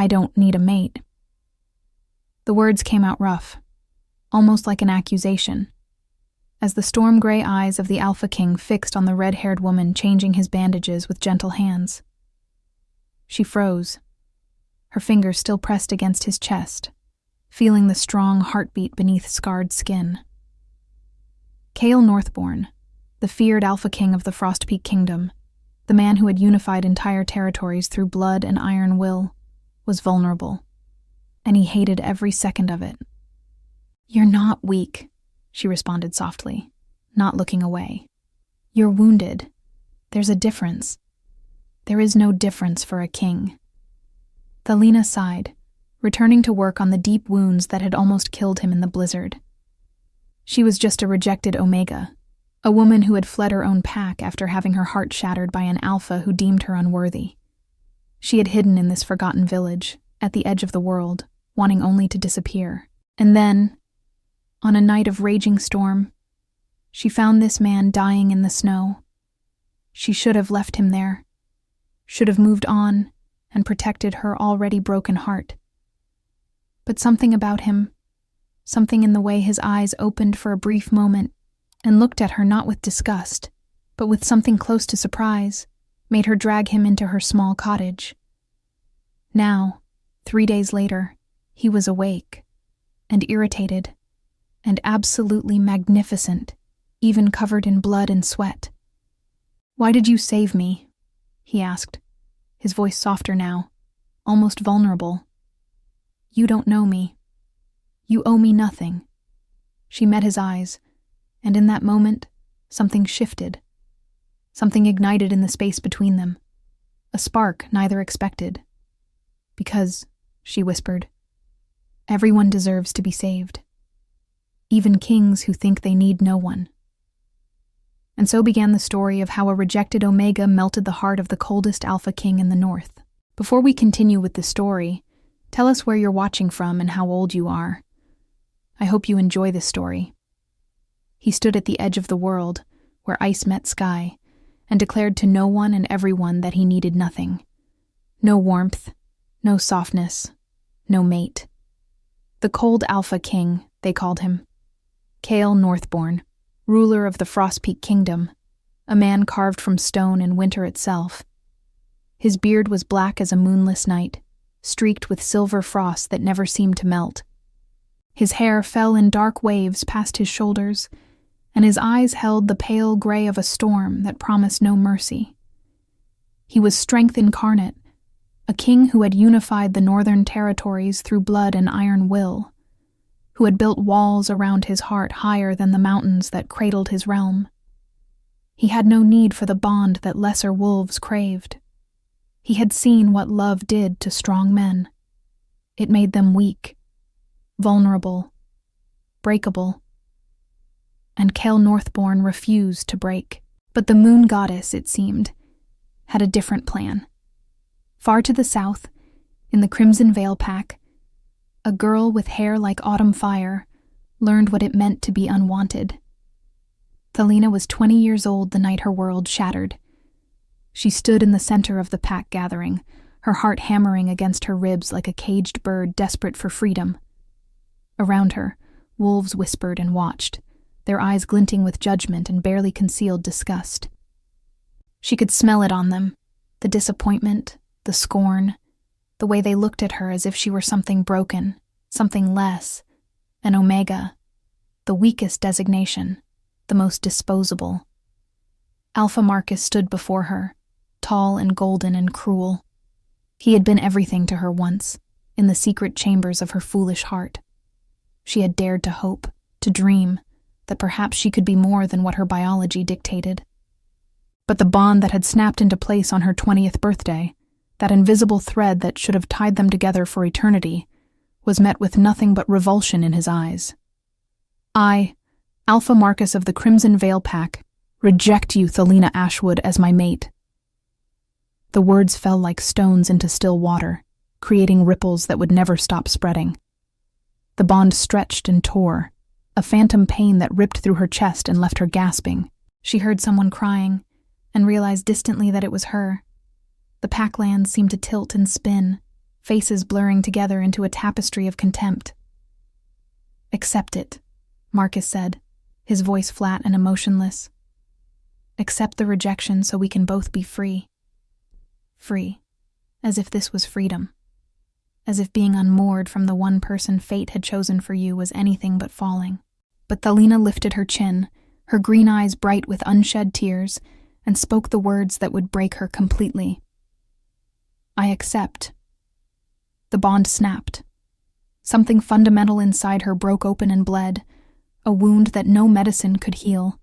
I don't need a mate." The words came out rough, almost like an accusation, as the storm-gray eyes of the Alpha King fixed on the red-haired woman changing his bandages with gentle hands. She froze, her fingers still pressed against his chest, feeling the strong heartbeat beneath scarred skin. Cale Northbourne, the feared Alpha King of the Frostpeak Kingdom, the man who had unified entire territories through blood and iron will, was vulnerable, and he hated every second of it. "You're not weak," she responded softly, not looking away. "You're wounded. There's a difference. There is no difference for a king." Thelina sighed, returning to work on the deep wounds that had almost killed him in the blizzard. She was just a rejected Omega, a woman who had fled her own pack after having her heart shattered by an Alpha who deemed her unworthy. She had hidden in this forgotten village, at the edge of the world, wanting only to disappear. And then, on a night of raging storm, she found this man dying in the snow. She should have left him there, should have moved on and protected her already broken heart. But something about him, something in the way his eyes opened for a brief moment and looked at her not with disgust, but with something close to surprise, made her drag him into her small cottage. Now, 3 days later, he was awake, and irritated, and absolutely magnificent, even covered in blood and sweat. "Why did you save me?" he asked, his voice softer now, almost vulnerable. "You don't know me. You owe me nothing." She met his eyes, and in that moment, something shifted. Something ignited in the space between them. A spark neither expected. "Because," she whispered, "everyone deserves to be saved. Even kings who think they need no one." And so began the story of how a rejected Omega melted the heart of the coldest Alpha King in the north. Before we continue with the story, tell us where you're watching from and how old you are. I hope you enjoy this story. He stood at the edge of the world, where ice met sky, and declared to no one and everyone that he needed nothing. No warmth, no softness, no mate. The cold Alpha King, they called him. Cale Northbourne, ruler of the Frostpeak Kingdom, a man carved from stone in winter itself. His beard was black as a moonless night, streaked with silver frost that never seemed to melt. His hair fell in dark waves past his shoulders, and his eyes held the pale gray of a storm that promised no mercy. He was strength incarnate, a king who had unified the northern territories through blood and iron will, who had built walls around his heart higher than the mountains that cradled his realm. He had no need for the bond that lesser wolves craved. He had seen what love did to strong men. It made them weak, vulnerable, breakable. And Cale Northbourne refused to break. But the moon goddess, it seemed, had a different plan. Far to the south, in the Crimson Vale Pack, a girl with hair like autumn fire learned what it meant to be unwanted. Thelina was 20 years old the night her world shattered. She stood in the center of the pack gathering, her heart hammering against her ribs like a caged bird desperate for freedom. Around her, wolves whispered and watched, their eyes glinting with judgment and barely concealed disgust. She could smell it on them, the disappointment, the scorn, the way they looked at her as if she were something broken, something less, an Omega, the weakest designation, the most disposable. Alpha Marcus stood before her, tall and golden and cruel. He had been everything to her once, in the secret chambers of her foolish heart. She had dared to hope, to dream, that perhaps she could be more than what her biology dictated. But the bond that had snapped into place on her 20th birthday, that invisible thread that should have tied them together for eternity, was met with nothing but revulsion in his eyes. "I, Alpha Marcus of the Crimson Vale Pack, reject you, Thelina Ashwood, as my mate." The words fell like stones into still water, creating ripples that would never stop spreading. The bond stretched and tore, a phantom pain that ripped through her chest and left her gasping. She heard someone crying, and realized distantly that it was her. The packlands seemed to tilt and spin, faces blurring together into a tapestry of contempt. "Accept it," Marcus said, his voice flat and emotionless. "Accept the rejection so we can both be free." Free. As if this was freedom. As if being unmoored from the one person fate had chosen for you was anything but falling. But Thelina lifted her chin, her green eyes bright with unshed tears, and spoke the words that would break her completely. "I accept." The bond snapped. Something fundamental inside her broke open and bled, a wound that no medicine could heal.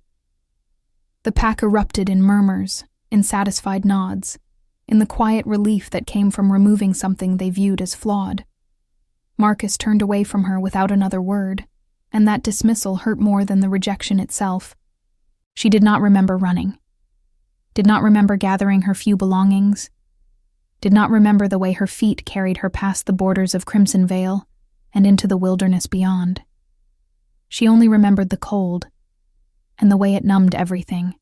The pack erupted in murmurs, in satisfied nods, in the quiet relief that came from removing something they viewed as flawed. Marcus turned away from her without another word, and that dismissal hurt more than the rejection itself. She did not remember running. Did not remember gathering her few belongings. Did not remember the way her feet carried her past the borders of Crimson Vale and into the wilderness beyond. She only remembered the cold, and the way it numbed everything,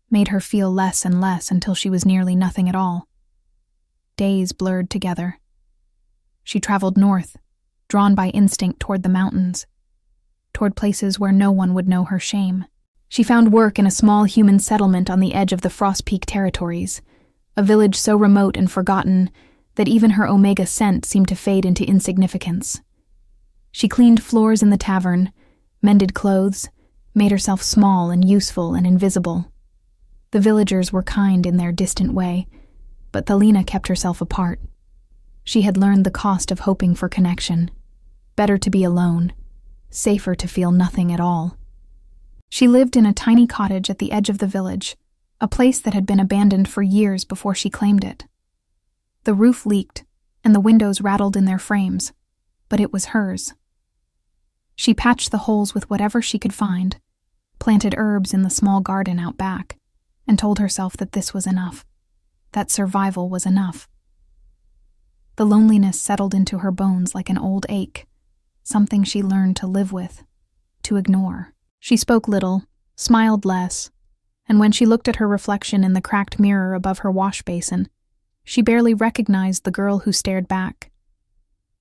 made her feel less and less until she was nearly nothing at all. Days blurred together. She traveled north, drawn by instinct toward the mountains, toward places where no one would know her shame. She found work in a small human settlement on the edge of the Frost Peak territories, a village so remote and forgotten that even her Omega scent seemed to fade into insignificance. She cleaned floors in the tavern, mended clothes, made herself small and useful and invisible. The villagers were kind in their distant way, but Thelina kept herself apart. She had learned the cost of hoping for connection. Better to be alone, safer to feel nothing at all. She lived in a tiny cottage at the edge of the village, a place that had been abandoned for years before she claimed it. The roof leaked, and the windows rattled in their frames, but it was hers. She patched the holes with whatever she could find, planted herbs in the small garden out back, and told herself that this was enough, that survival was enough. The loneliness settled into her bones like an old ache, something she learned to live with, to ignore. She spoke little, smiled less, and when she looked at her reflection in the cracked mirror above her wash basin, she barely recognized the girl who stared back.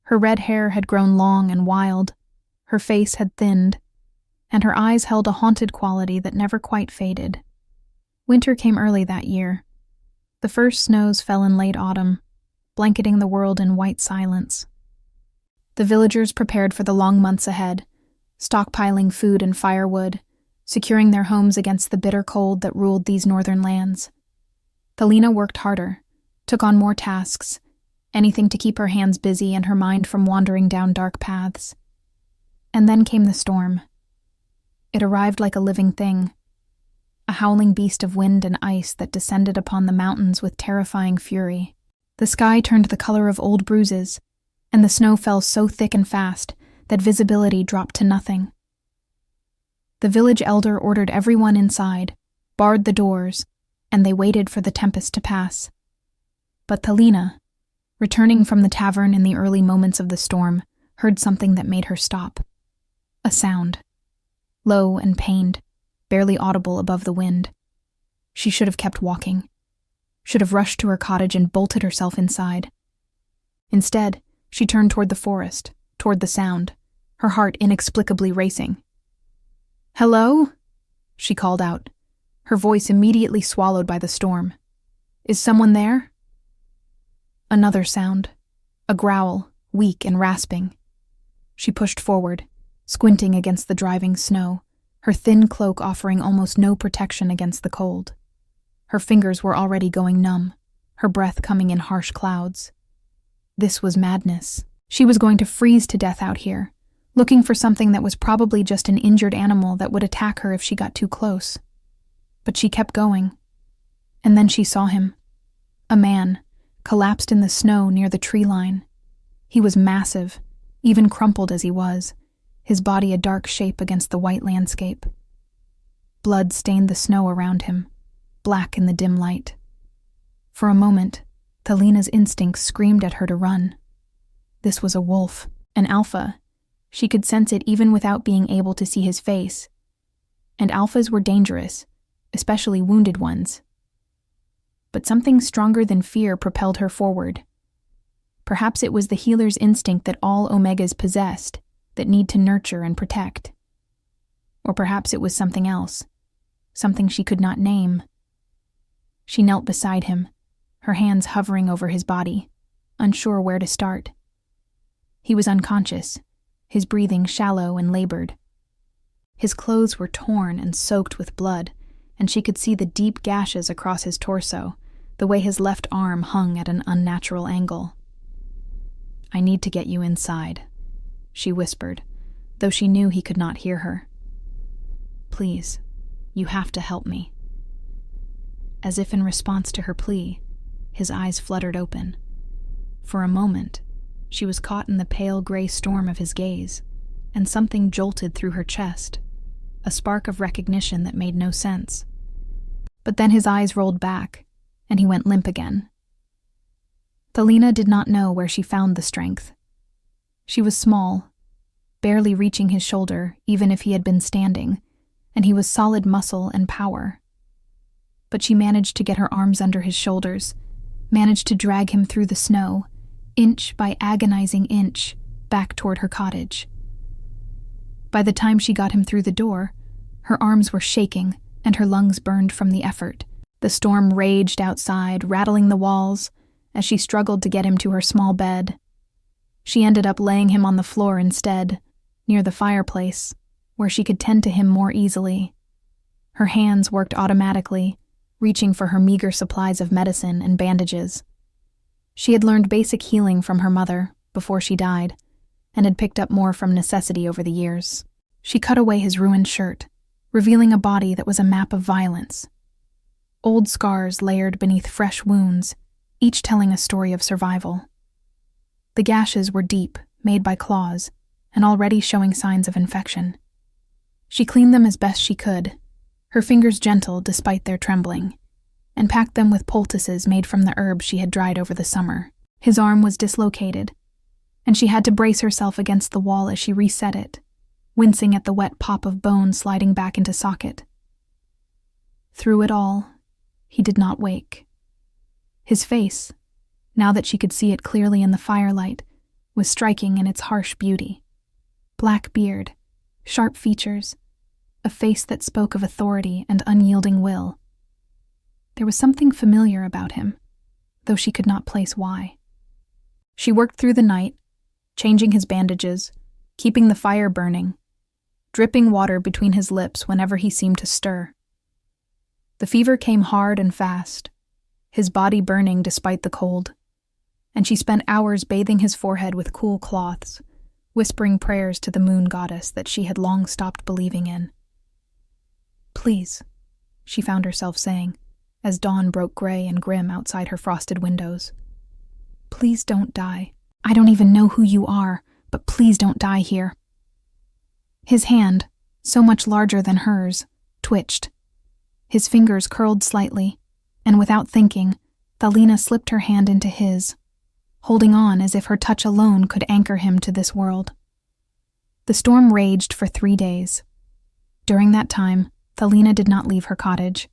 Her red hair had grown long and wild, her face had thinned, and her eyes held a haunted quality that never quite faded. Winter came early that year. The first snows fell in late autumn, blanketing the world in white silence. The villagers prepared for the long months ahead, stockpiling food and firewood, securing their homes against the bitter cold that ruled these northern lands. Thelina worked harder, took on more tasks, anything to keep her hands busy and her mind from wandering down dark paths. And then came the storm. It arrived like a living thing, a howling beast of wind and ice that descended upon the mountains with terrifying fury. The sky turned the color of old bruises, and the snow fell so thick and fast that visibility dropped to nothing. The village elder ordered everyone inside, barred the doors, and they waited for the tempest to pass. But Thelina, returning from the tavern in the early moments of the storm, heard something that made her stop. A sound, low and pained, barely audible above the wind. She should have kept walking, should have rushed to her cottage and bolted herself inside. Instead, she turned toward the forest, toward the sound, her heart inexplicably racing. "Hello?" she called out, her voice immediately swallowed by the storm. "Is someone there?" Another sound, a growl, weak and rasping. She pushed forward, squinting against the driving snow, her thin cloak offering almost no protection against the cold. Her fingers were already going numb, her breath coming in harsh clouds. This was madness. She was going to freeze to death out here, looking for something that was probably just an injured animal that would attack her if she got too close. But she kept going. And then she saw him. A man, collapsed in the snow near the tree line. He was massive, even crumpled as he was, his body a dark shape against the white landscape. Blood stained the snow around him, black in the dim light. For a moment, Thelina's instincts screamed at her to run. This was a wolf, an alpha. She could sense it even without being able to see his face. And alphas were dangerous, especially wounded ones. But something stronger than fear propelled her forward. Perhaps it was the healer's instinct that all Omegas possessed, that need to nurture and protect. Or perhaps it was something else, something she could not name. She knelt beside him, her hands hovering over his body, unsure where to start. He was unconscious, his breathing shallow and labored. His clothes were torn and soaked with blood, and she could see the deep gashes across his torso, the way his left arm hung at an unnatural angle. "I need to get you inside," she whispered, though she knew he could not hear her. "Please, you have to help me." As if in response to her plea, his eyes fluttered open. For a moment, she was caught in the pale gray storm of his gaze, and something jolted through her chest, a spark of recognition that made no sense. But then his eyes rolled back, and he went limp again. Thelina did not know where she found the strength. She was small, barely reaching his shoulder even if he had been standing, and he was solid muscle and power. But she managed to get her arms under his shoulders, managed to drag him through the snow, inch by agonizing inch, back toward her cottage. By the time she got him through the door, her arms were shaking and her lungs burned from the effort. The storm raged outside, rattling the walls, as she struggled to get him to her small bed. She ended up laying him on the floor instead, near the fireplace, where she could tend to him more easily. Her hands worked automatically, reaching for her meager supplies of medicine and bandages. She had learned basic healing from her mother before she died, and had picked up more from necessity over the years. She cut away his ruined shirt, revealing a body that was a map of violence. Old scars layered beneath fresh wounds, each telling a story of survival. The gashes were deep, made by claws, and already showing signs of infection. She cleaned them as best she could, her fingers gentle despite their trembling, and packed them with poultices made from the herbs she had dried over the summer. His arm was dislocated, and she had to brace herself against the wall as she reset it, wincing at the wet pop of bone sliding back into socket. Through it all, he did not wake. His face, now that she could see it clearly in the firelight, was striking in its harsh beauty. Black beard, sharp features, a face that spoke of authority and unyielding will. There was something familiar about him, though she could not place why. She worked through the night, changing his bandages, keeping the fire burning, dripping water between his lips whenever he seemed to stir. The fever came hard and fast, his body burning despite the cold, and she spent hours bathing his forehead with cool cloths, whispering prayers to the moon goddess that she had long stopped believing in. "Please," she found herself saying, as dawn broke gray and grim outside her frosted windows. "Please don't die. I don't even know who you are, but please don't die here." His hand, so much larger than hers, twitched. His fingers curled slightly, and without thinking, Thelina slipped her hand into his, holding on as if her touch alone could anchor him to this world. The storm raged for 3 days. During that time, Thelina did not leave her cottage.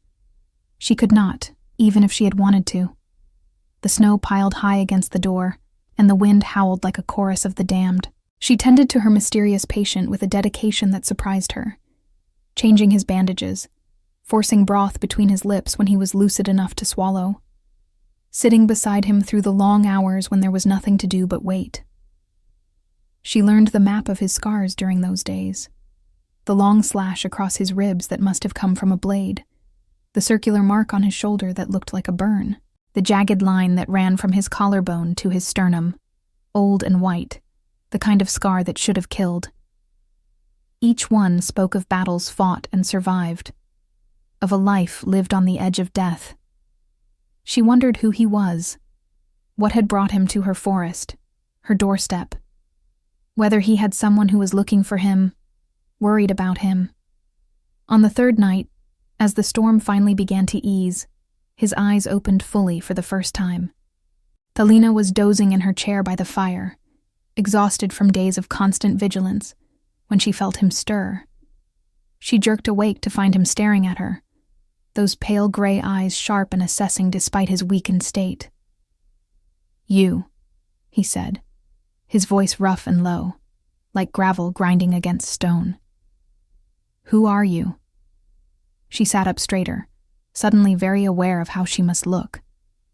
She could not, even if she had wanted to. The snow piled high against the door, and the wind howled like a chorus of the damned. She tended to her mysterious patient with a dedication that surprised her, changing his bandages, forcing broth between his lips when he was lucid enough to swallow, sitting beside him through the long hours when there was nothing to do but wait. She learned the map of his scars during those days, the long slash across his ribs that must have come from a blade, the circular mark on his shoulder that looked like a burn, the jagged line that ran from his collarbone to his sternum, old and white, the kind of scar that should have killed. Each one spoke of battles fought and survived, of a life lived on the edge of death. She wondered who he was, what had brought him to her forest, her doorstep, whether he had someone who was looking for him, worried about him. On the third night, as the storm finally began to ease, his eyes opened fully for the first time. Thelina was dozing in her chair by the fire, exhausted from days of constant vigilance, when she felt him stir. She jerked awake to find him staring at her, those pale gray eyes sharp and assessing despite his weakened state. "You," he said, his voice rough and low, like gravel grinding against stone. Who are you? She sat up straighter, suddenly very aware of how she must look.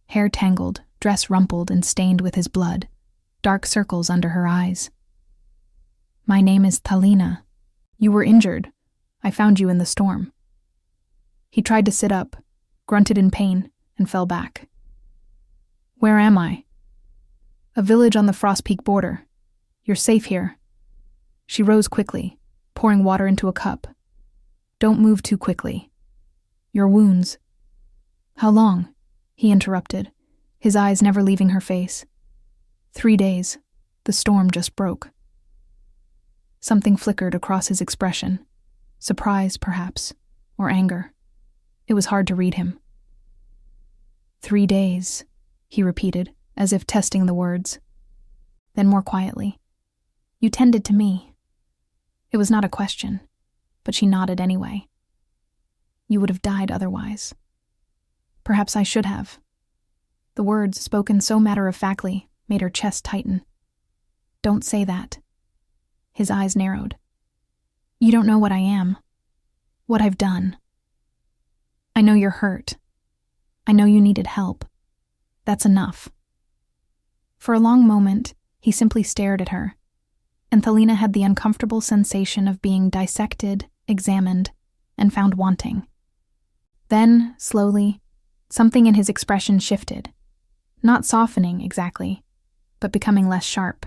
Hair tangled, dress rumpled and stained with his blood, dark circles under her eyes. My name is Talina. You were injured. I found you in the storm. He tried to sit up, grunted in pain, and fell back. Where am I? A village on the Frost Peak border. You're safe here. She rose quickly, pouring water into a cup. Don't move too quickly. Your wounds. How long? He interrupted, his eyes never leaving her face. 3 days. The storm just broke. Something flickered across his expression. Surprise, perhaps, or anger. It was hard to read him. 3 days, he repeated, as if testing the words. Then more quietly. You tended to me. It was not a question, but she nodded anyway. You would have died otherwise. Perhaps I should have. The words, spoken so matter-of-factly, made her chest tighten. Don't say that. His eyes narrowed. You don't know what I am. What I've done. I know you're hurt. I know you needed help. That's enough. For a long moment, he simply stared at her, and Talina had the uncomfortable sensation of being dissected, examined, and found wanting. Then, slowly, something in his expression shifted, not softening exactly, but becoming less sharp.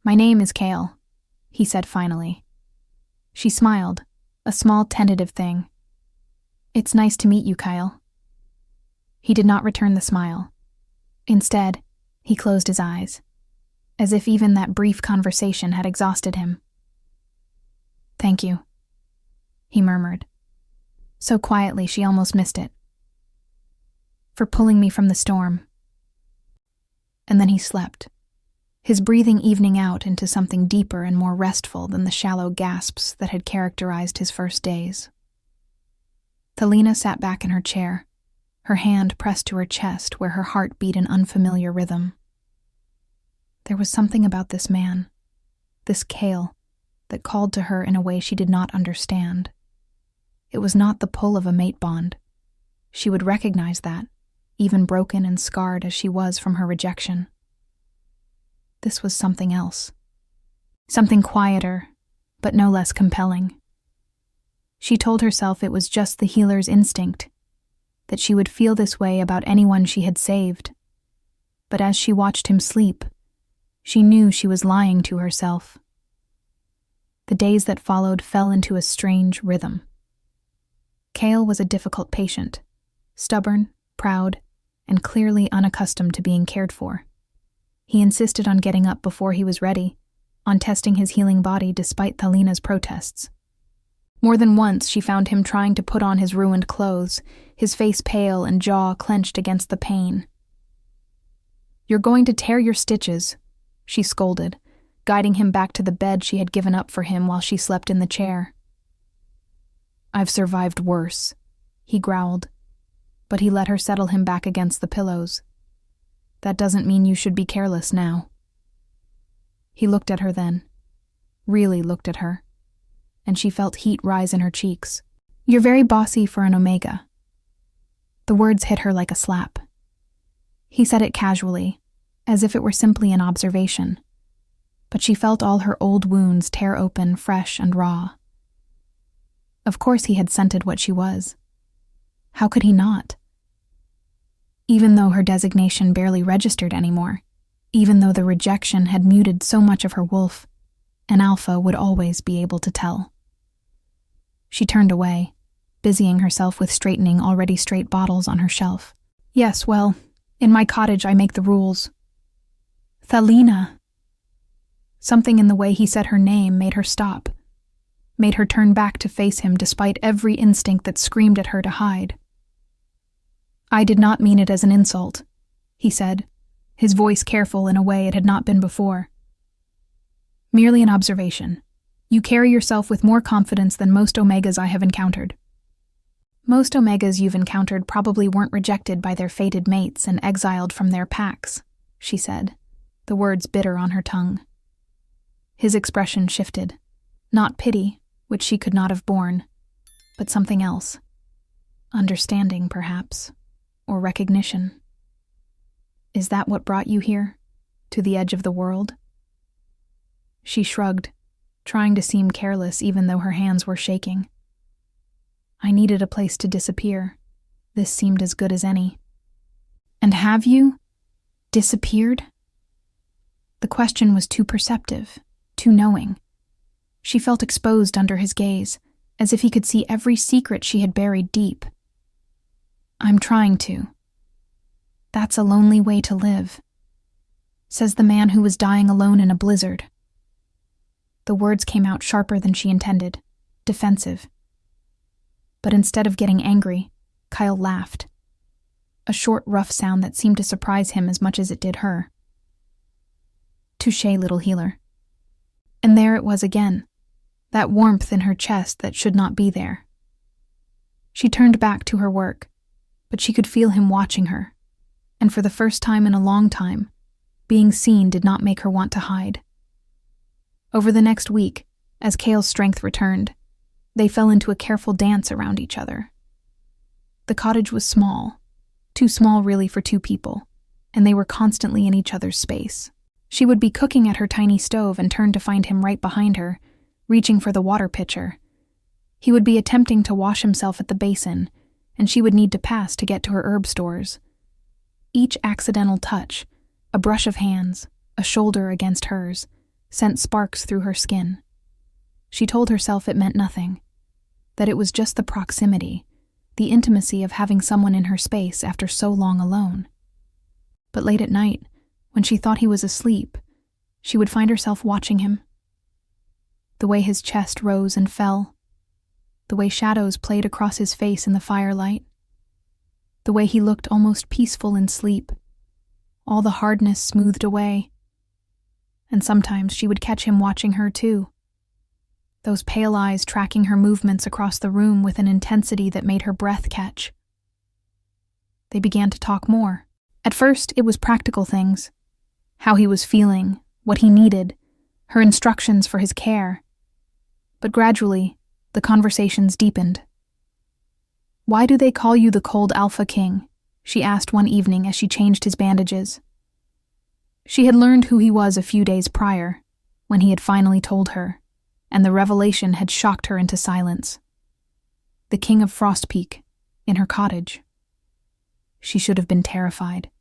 My name is Kale, he said finally. She smiled, a small tentative thing. It's nice to meet you, Kyle. He did not return the smile. Instead, he closed his eyes, as if even that brief conversation had exhausted him. Thank you, he murmured, so quietly she almost missed it. For pulling me from the storm. And then he slept, his breathing evening out into something deeper and more restful than the shallow gasps that had characterized his first days. Talina sat back in her chair, her hand pressed to her chest where her heart beat an unfamiliar rhythm. There was something about this man, this Kale, that called to her in a way she did not understand. It was not the pull of a mate bond. She would recognize that, even broken and scarred as she was from her rejection. This was something else. Something quieter, but no less compelling. She told herself it was just the healer's instinct, that she would feel this way about anyone she had saved. But as she watched him sleep, she knew she was lying to herself. The days that followed fell into a strange rhythm. Kale was a difficult patient, stubborn, proud, and clearly unaccustomed to being cared for. He insisted on getting up before he was ready, on testing his healing body despite Talina's protests. More than once she found him trying to put on his ruined clothes, his face pale and jaw clenched against the pain. You're going to tear your stitches, she scolded, guiding him back to the bed she had given up for him while she slept in the chair. I've survived worse, he growled, but he let her settle him back against the pillows. That doesn't mean you should be careless now. He looked at her then, really looked at her, and she felt heat rise in her cheeks. You're very bossy for an Omega. The words hit her like a slap. He said it casually, as if it were simply an observation, but she felt all her old wounds tear open fresh and raw. Of course he had scented what she was. How could he not? Even though her designation barely registered anymore, even though the rejection had muted so much of her wolf, an alpha would always be able to tell. She turned away, busying herself with straightening already straight bottles on her shelf. Yes, well, in my cottage I make the rules. Talina. Something in the way he said her name made her stop, made her turn back to face him despite every instinct that screamed at her to hide. I did not mean it as an insult, he said, his voice careful in a way it had not been before. Merely an observation. You carry yourself with more confidence than most Omegas I have encountered. Most Omegas you've encountered probably weren't rejected by their fated mates and exiled from their packs, she said, the words bitter on her tongue. His expression shifted. Not pity, which she could not have borne, but something else. Understanding, perhaps, or recognition. Is that what brought you here? To the edge of the world? She shrugged, trying to seem careless even though her hands were shaking. I needed a place to disappear. This seemed as good as any. And have you disappeared? The question was too perceptive, too knowing. She felt exposed under his gaze, as if he could see every secret she had buried deep. I'm trying to. That's a lonely way to live, says the man who was dying alone in a blizzard. The words came out sharper than she intended, defensive. But instead of getting angry, Kyle laughed. A short, rough sound that seemed to surprise him as much as it did her. Touché, little healer. And there it was again, that warmth in her chest that should not be there. She turned back to her work, but she could feel him watching her, and for the first time in a long time, being seen did not make her want to hide. Over the next week, as Kale's strength returned, they fell into a careful dance around each other. The cottage was small, too small really for two people, and they were constantly in each other's space. She would be cooking at her tiny stove and turn to find him right behind her, reaching for the water pitcher. He would be attempting to wash himself at the basin, and she would need to pass to get to her herb stores. Each accidental touch, a brush of hands, a shoulder against hers, sent sparks through her skin. She told herself it meant nothing, that it was just the proximity, the intimacy of having someone in her space after so long alone. But late at night, when she thought he was asleep, she would find herself watching him. The way his chest rose and fell, the way shadows played across his face in the firelight, the way he looked almost peaceful in sleep, all the hardness smoothed away. And sometimes she would catch him watching her too, those pale eyes tracking her movements across the room with an intensity that made her breath catch. They began to talk more. At first, it was practical things. How he was feeling, what he needed, her instructions for his care. But gradually, the conversations deepened. "Why do they call you the Cold Alpha King?" she asked one evening as she changed his bandages. She had learned who he was a few days prior, when he had finally told her, and the revelation had shocked her into silence. The King of Frost Peak, in her cottage. She should have been terrified.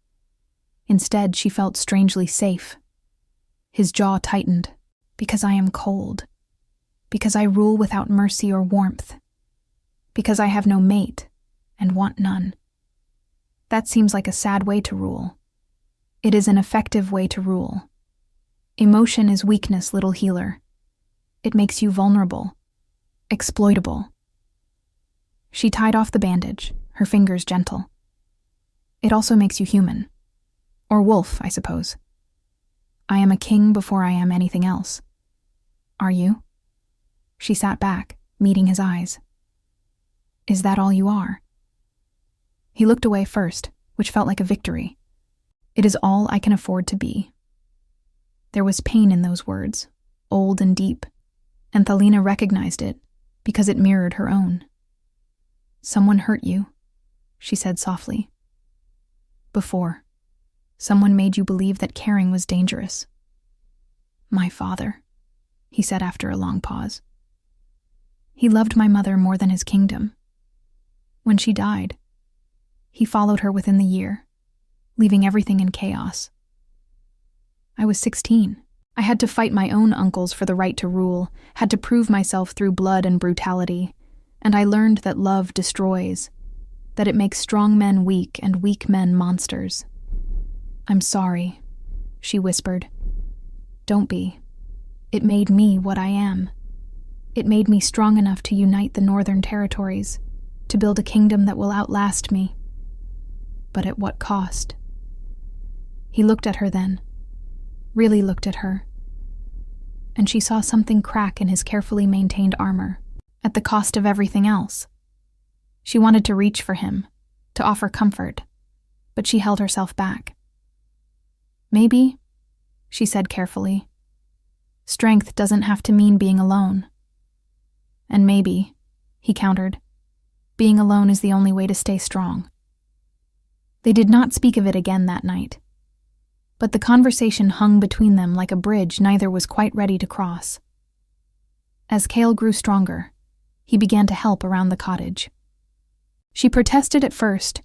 Instead, she felt strangely safe. His jaw tightened. "Because I am cold. Because I rule without mercy or warmth. Because I have no mate, and want none." That seems like a sad way to rule. It is an effective way to rule. Emotion is weakness, little healer. It makes you vulnerable, exploitable. She tied off the bandage, her fingers gentle. It also makes you human. Or wolf, I suppose. I am a king before I am anything else. Are you? She sat back, meeting his eyes. Is that all you are? He looked away first, which felt like a victory. It is all I can afford to be. There was pain in those words, old and deep, and Thelina recognized it because it mirrored her own. Someone hurt you, she said softly. Before, someone made you believe that caring was dangerous. My father, he said after a long pause. He loved my mother more than his kingdom. When she died, he followed her within the year, leaving everything in chaos. I was 16. I had to fight my own uncles for the right to rule, had to prove myself through blood and brutality, and I learned that love destroys, that it makes strong men weak and weak men monsters. I'm sorry, she whispered. Don't be. It made me what I am. It made me strong enough to unite the northern territories, to build a kingdom that will outlast me. But at what cost? He looked at her then, really looked at her, and she saw something crack in his carefully maintained armor, at the cost of everything else. She wanted to reach for him, to offer comfort, but she held herself back. Maybe, she said carefully. Strength doesn't have to mean being alone. And maybe, he countered, being alone is the only way to stay strong. They did not speak of it again that night, but the conversation hung between them like a bridge neither was quite ready to cross. As Cale grew stronger, he began to help around the cottage. She protested at first,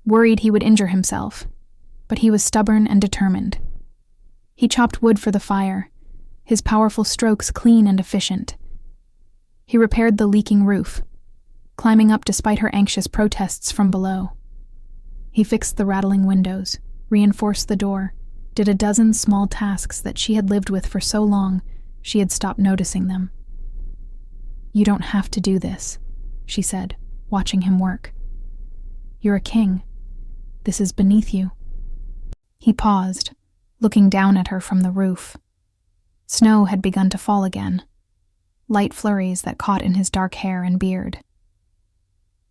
worried he would injure himself, but he was stubborn and determined. He chopped wood for the fire, his powerful strokes clean and efficient. He repaired the leaking roof, climbing up despite her anxious protests from below. He fixed the rattling windows, reinforced the door, did a dozen small tasks that she had lived with for so long she had stopped noticing them. "You don't have to do this," she said, watching him work. "You're a king. This is beneath you." He paused, looking down at her from the roof. Snow had begun to fall again, light flurries that caught in his dark hair and beard.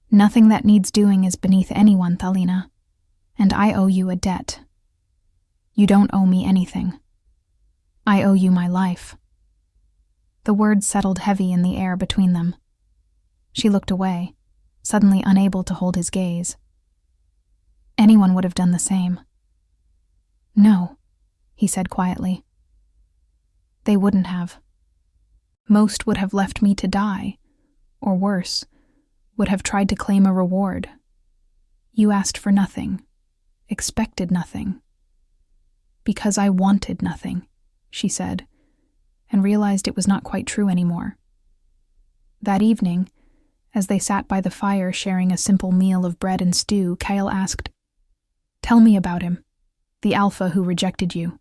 "Nothing that needs doing is beneath anyone, Thalina, and I owe you a debt. You don't owe me anything. I owe you my life." The words settled heavy in the air between them. She looked away, suddenly unable to hold his gaze. Anyone would have done the same. "No," he said quietly. "They wouldn't have. Most would have left me to die, or worse, would have tried to claim a reward. You asked for nothing, expected nothing." "Because I wanted nothing," she said, and realized it was not quite true anymore. That evening, as they sat by the fire sharing a simple meal of bread and stew, Kyle asked, "Tell me about him, the alpha who rejected you."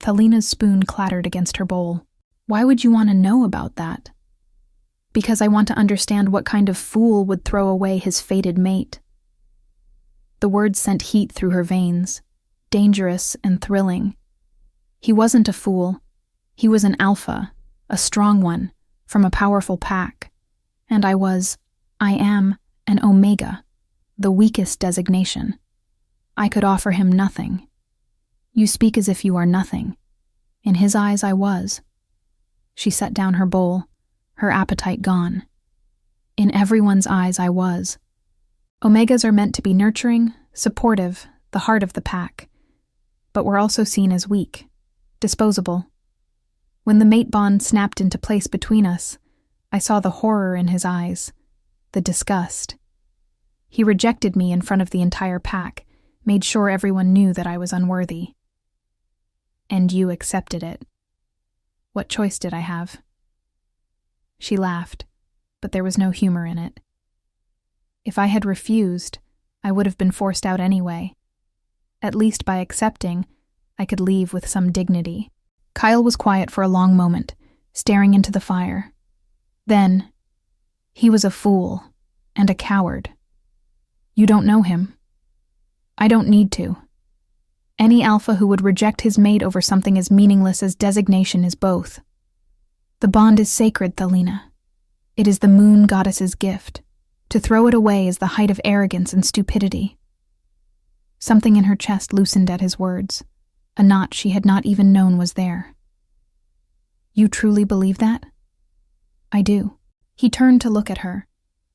Thalina's spoon clattered against her bowl. "Why would you want to know about that?" "Because I want to understand what kind of fool would throw away his fated mate." The words sent heat through her veins, dangerous and thrilling. He wasn't a fool. He was an alpha, a strong one, from a powerful pack. And I am, an omega, the weakest designation. I could offer him nothing. You speak as if you are nothing. In his eyes I was. She set down her bowl, her appetite gone. In everyone's eyes I was. Omegas are meant to be nurturing, supportive, the heart of the pack. But we're also seen as weak, disposable. When the mate bond snapped into place between us, I saw the horror in his eyes, the disgust. He rejected me in front of the entire pack, made sure everyone knew that I was unworthy. And you accepted it. What choice did I have? She laughed, but there was no humor in it. If I had refused, I would have been forced out anyway. At least by accepting, I could leave with some dignity. Kyle was quiet for a long moment, staring into the fire. Then, he was a fool and a coward. You don't know him. I don't need to. Any alpha who would reject his mate over something as meaningless as designation is both. The bond is sacred, Thalina. It is the moon goddess's gift. To throw it away is the height of arrogance and stupidity. Something in her chest loosened at his words, a knot she had not even known was there. You truly believe that? I do. He turned to look at her,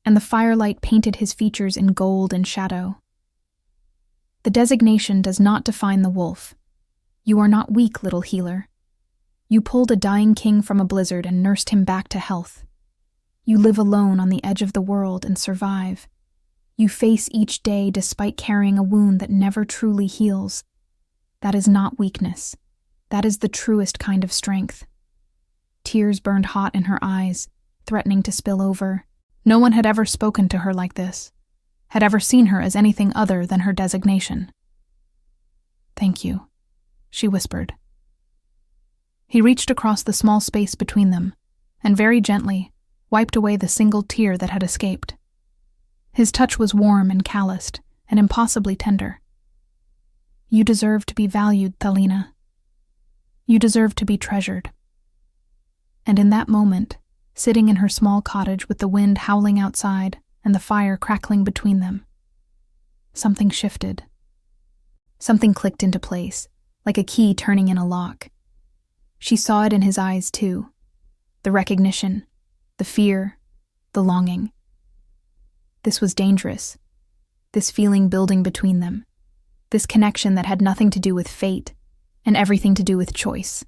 and the firelight painted his features in gold and shadow. The designation does not define the wolf. You are not weak, little healer. You pulled a dying king from a blizzard and nursed him back to health. You live alone on the edge of the world and survive. You face each day despite carrying a wound that never truly heals. That is not weakness. That is the truest kind of strength. Tears burned hot in her eyes, threatening to spill over. No one had ever spoken to her like this, had ever seen her as anything other than her designation. Thank you, she whispered. He reached across the small space between them, and very gently wiped away the single tear that had escaped. His touch was warm and calloused, and impossibly tender. You deserve to be valued, Thalina. You deserve to be treasured. And in that moment, sitting in her small cottage with the wind howling outside and the fire crackling between them, something shifted. Something clicked into place, like a key turning in a lock. She saw it in his eyes, too. The recognition, the fear, the longing. This was dangerous. This feeling building between them. This connection that had nothing to do with fate and everything to do with choice.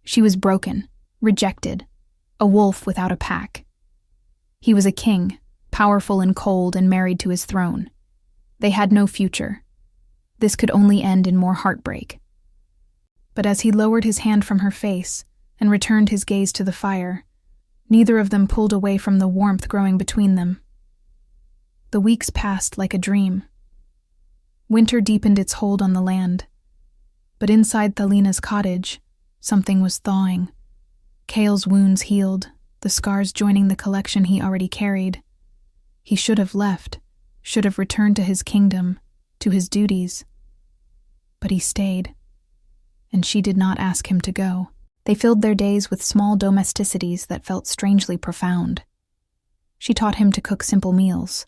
She was broken, rejected, a wolf without a pack. He was a king, powerful and cold and married to his throne. They had no future. This could only end in more heartbreak. But as he lowered his hand from her face and returned his gaze to the fire, neither of them pulled away from the warmth growing between them. The weeks passed like a dream. Winter deepened its hold on the land. But inside Thalina's cottage, something was thawing. Cale's wounds healed, the scars joining the collection he already carried. He should have left, should have returned to his kingdom, to his duties. But he stayed, and she did not ask him to go. They filled their days with small domesticities that felt strangely profound. She taught him to cook simple meals,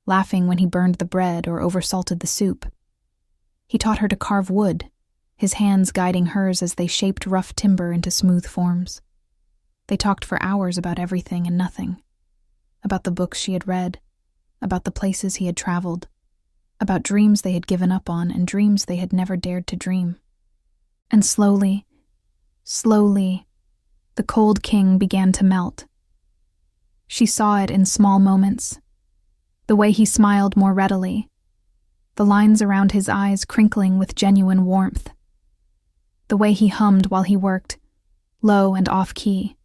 laughing when he burned the bread or oversalted the soup. He taught her to carve wood, his hands guiding hers as they shaped rough timber into smooth forms. They talked for hours about everything and nothing, about the books she had read, about the places he had traveled, about dreams they had given up on and dreams they had never dared to dream. And slowly, the cold king began to melt. She saw it in small moments. The way he smiled more readily, the lines around his eyes crinkling with genuine warmth. The way he hummed while he worked, low and off-key.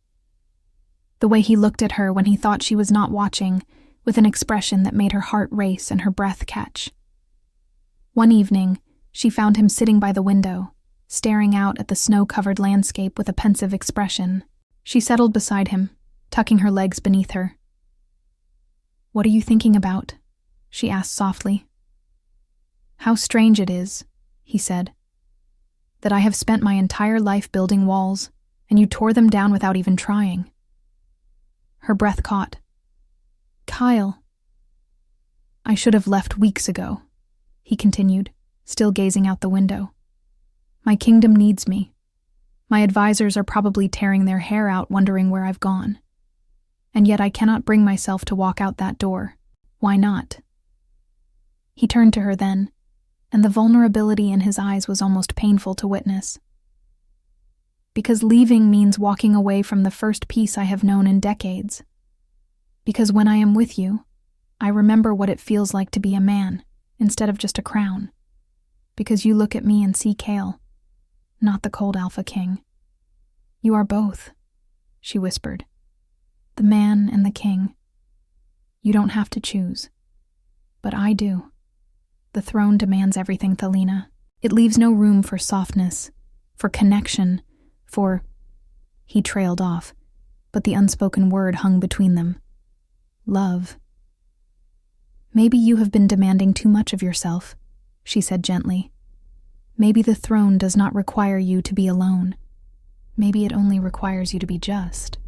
The way he looked at her when he thought she was not watching, with an expression that made her heart race and her breath catch. One evening, she found him sitting by the window, staring out at the snow-covered landscape with a pensive expression. She settled beside him, tucking her legs beneath her. "What are you thinking about?" she asked softly. "How strange it is," he said, "that I have spent my entire life building walls, and you tore them down without even trying." Her breath caught. "Kyle." "I should have left weeks ago," he continued, still gazing out the window. "My kingdom needs me. My advisors are probably tearing their hair out wondering where I've gone. And yet I cannot bring myself to walk out that door. Why not?" He turned to her then, and the vulnerability in his eyes was almost painful to witness. "Because leaving means walking away from the first peace I have known in decades. Because when I am with you, I remember what it feels like to be a man, instead of just a crown. Because you look at me and see Kale, not the cold Alpha King. You are both," she whispered. "The man and the king. You don't have to choose. But I do. The throne demands everything, Thalina. It leaves no room for softness, for connection, for—" He trailed off, but the unspoken word hung between them. "Love." "Maybe you have been demanding too much of yourself," she said gently. "Maybe the throne does not require you to be alone. Maybe it only requires you to be just."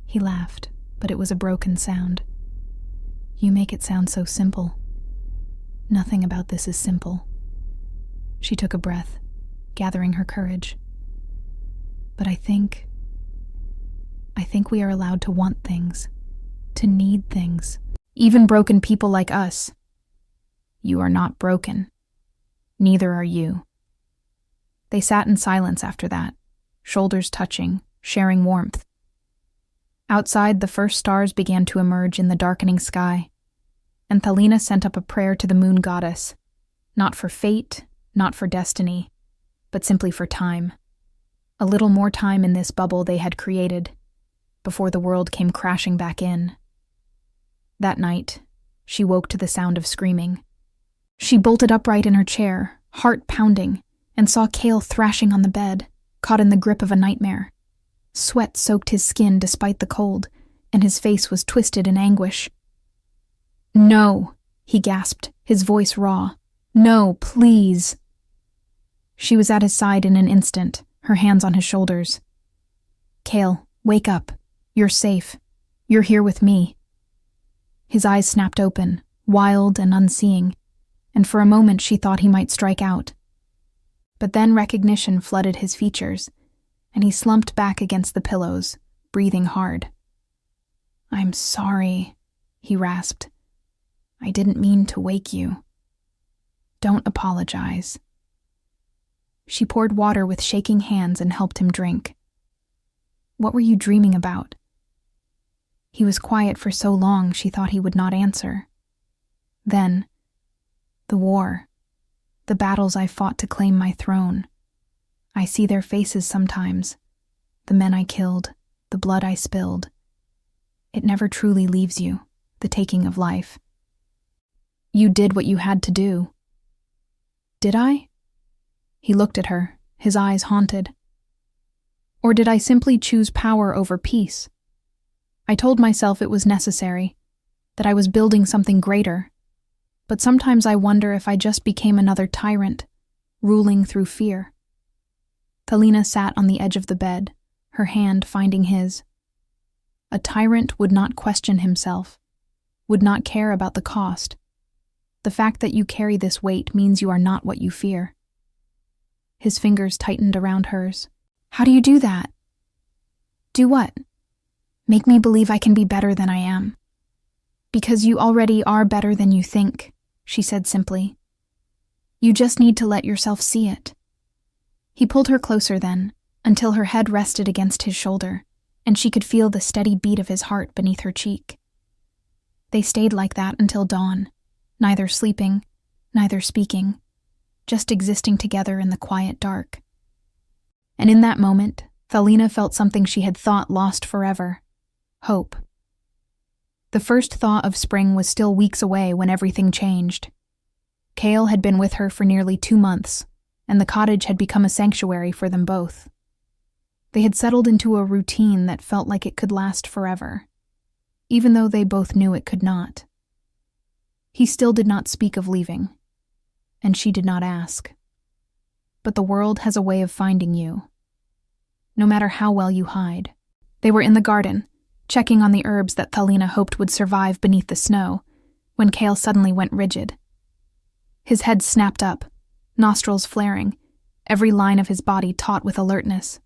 He laughed, but it was a broken sound. "You make it sound so simple." "Nothing about this is simple." She took a breath, gathering her courage. "But I think we are allowed to want things, to need things. Even broken people like us." "You are not broken. Neither are you." They sat in silence after that, shoulders touching, sharing warmth. Outside, the first stars began to emerge in the darkening sky, and Thalina sent up a prayer to the moon goddess, not for fate, not for destiny, but simply for time. A little more time in this bubble they had created, before the world came crashing back in. That night, she woke to the sound of screaming. She bolted upright in her chair, heart pounding, and saw Kale thrashing on the bed, caught in the grip of a nightmare. Sweat soaked his skin despite the cold, and his face was twisted in anguish. "No," he gasped, his voice raw. "No, please." She was at his side in an instant, her hands on his shoulders. "Kale, wake up. You're safe. You're here with me." His eyes snapped open, wild and unseeing, and for a moment she thought he might strike out. But then recognition flooded his features, and he slumped back against the pillows, breathing hard. "I'm sorry," he rasped. "I didn't mean to wake you." "Don't apologize." She poured water with shaking hands and helped him drink. "What were you dreaming about?" He was quiet for so long she thought he would not answer. Then, "The war. The battles I fought to claim my throne. I see their faces sometimes. The men I killed, the blood I spilled. It never truly leaves you, the taking of life. You did what you had to do." "Did I?" He looked at her, his eyes haunted. "Or did I simply choose power over peace? I told myself it was necessary, that I was building something greater, but sometimes I wonder if I just became another tyrant, ruling through fear." Thelina sat on the edge of the bed, her hand finding his. A tyrant would not question himself, would not care about the cost. The fact that you carry this weight means you are not what you fear. His fingers tightened around hers. "How do you do that?" "Do what?" "Make me believe I can be better than I am." "Because you already are better than you think," she said simply. "You just need to let yourself see it." He pulled her closer then, until her head rested against his shoulder, and she could feel the steady beat of his heart beneath her cheek. They stayed like that until dawn, neither sleeping, neither speaking, just existing together in the quiet dark. And in that moment, Thelina felt something she had thought lost forever: hope. The first thaw of spring was still weeks away when everything changed. Cale had been with her for nearly 2 months, and the cottage had become a sanctuary for them both. They had settled into a routine that felt like it could last forever, even though they both knew it could not. He still did not speak of leaving, and she did not ask. But the world has a way of finding you, no matter how well you hide. They were in the garden, checking on the herbs that Thelina hoped would survive beneath the snow, when Cale suddenly went rigid. His head snapped up, nostrils flaring, every line of his body taut with alertness.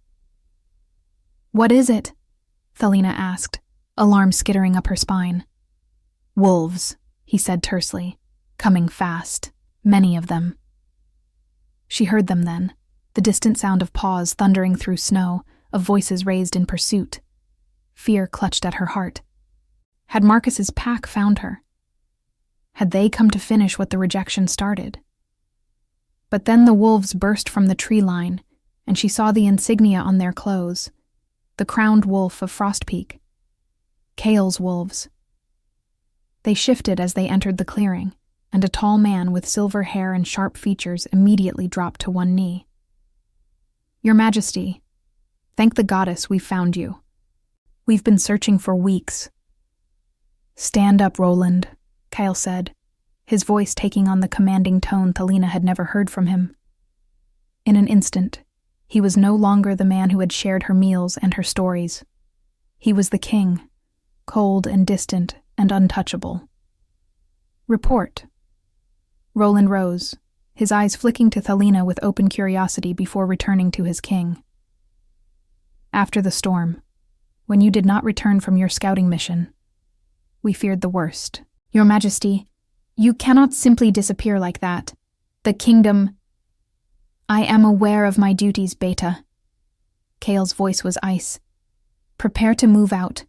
"What is it?" Thelina asked, alarm skittering up her spine. "Wolves," he said tersely, "coming fast, many of them." She heard them then, the distant sound of paws thundering through snow, of voices raised in pursuit. Fear clutched at her heart. Had Marcus's pack found her? Had they come to finish what the rejection started? But then the wolves burst from the tree line, and she saw the insignia on their clothes, the crowned wolf of Frostpeak. Cale's wolves. They shifted as they entered the clearing, and a tall man with silver hair and sharp features immediately dropped to one knee. "Your Majesty, thank the goddess we've found you. We've been searching for weeks." "Stand up, Roland," Cale said, his voice taking on the commanding tone Thelina had never heard from him. In an instant, he was no longer the man who had shared her meals and her stories. He was the king, cold and distant and untouchable. "Report." Roland rose, his eyes flicking to Thelina with open curiosity before returning to his king. "After the storm, when you did not return from your scouting mission, we feared the worst. Your Majesty, you cannot simply disappear like that. The kingdom—" "I am aware of my duties, Beta." Cale's voice was ice. "Prepare to move out.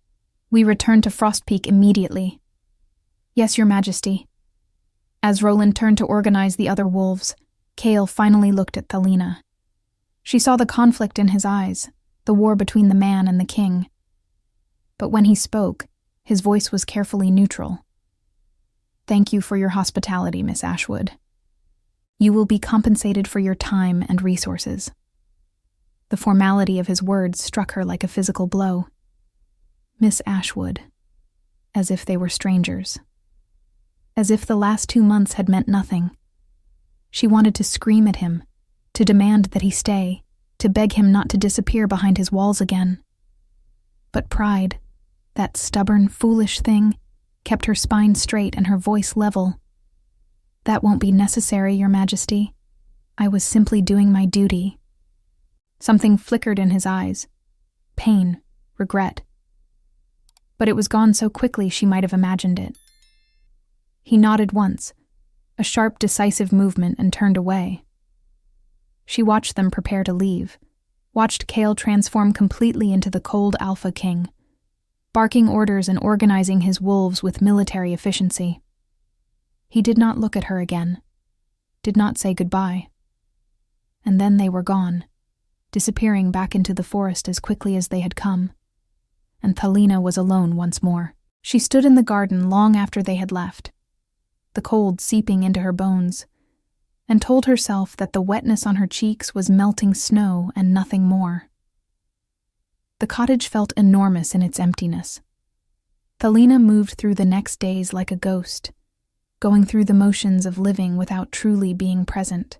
We return to Frostpeak immediately." "Yes, Your Majesty." As Roland turned to organize the other wolves, Cale finally looked at Thelina. She saw the conflict in his eyes, the war between the man and the king. But when he spoke, his voice was carefully neutral. "Thank you for your hospitality, Miss Ashwood. You will be compensated for your time and resources." The formality of his words struck her like a physical blow. Miss Ashwood, as if they were strangers. As if the last 2 months had meant nothing. She wanted to scream at him, to demand that he stay, to beg him not to disappear behind his walls again. But pride, that stubborn, foolish thing, kept her spine straight and her voice level. "That won't be necessary, Your Majesty. I was simply doing my duty. Something flickered in his eyes. Pain, regret. But it was gone so quickly she might have imagined it. He nodded once, a sharp, decisive movement, and turned away. She watched them prepare to leave, watched Kale transform completely into the cold Alpha King, barking orders and organizing his wolves with military efficiency. He did not look at her again, did not say goodbye. And then they were gone, disappearing back into the forest as quickly as they had come. And Thalina was alone once more. She stood in the garden long after they had left, the cold seeping into her bones, and told herself that the wetness on her cheeks was melting snow and nothing more. The cottage felt enormous in its emptiness. Thalina moved through the next days like a ghost, going through the motions of living without truly being present.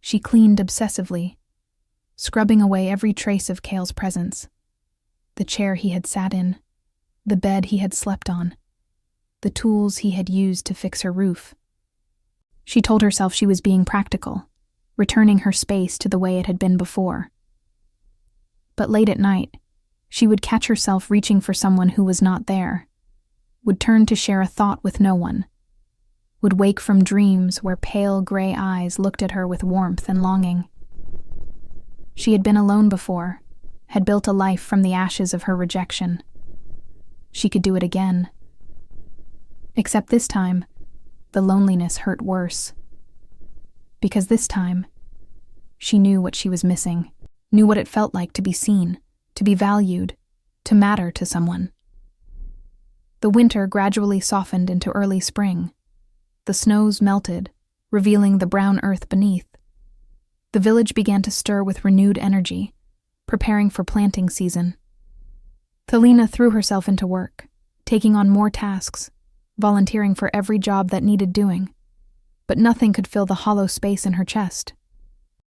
She cleaned obsessively, scrubbing away every trace of Kale's presence. The chair he had sat in, the bed he had slept on, the tools he had used to fix her roof. She told herself she was being practical, returning her space to the way it had been before. But late at night, she would catch herself reaching for someone who was not there, would turn to share a thought with no one, would wake from dreams where pale gray eyes looked at her with warmth and longing. She had been alone before, had built a life from the ashes of her rejection. She could do it again. Except this time, the loneliness hurt worse. Because this time, she knew what she was missing, knew what it felt like to be seen, to be valued, to matter to someone. The winter gradually softened into early spring. The snows melted, revealing the brown earth beneath. The village began to stir with renewed energy, preparing for planting season. Thalina threw herself into work, taking on more tasks, volunteering for every job that needed doing, but nothing could fill the hollow space in her chest.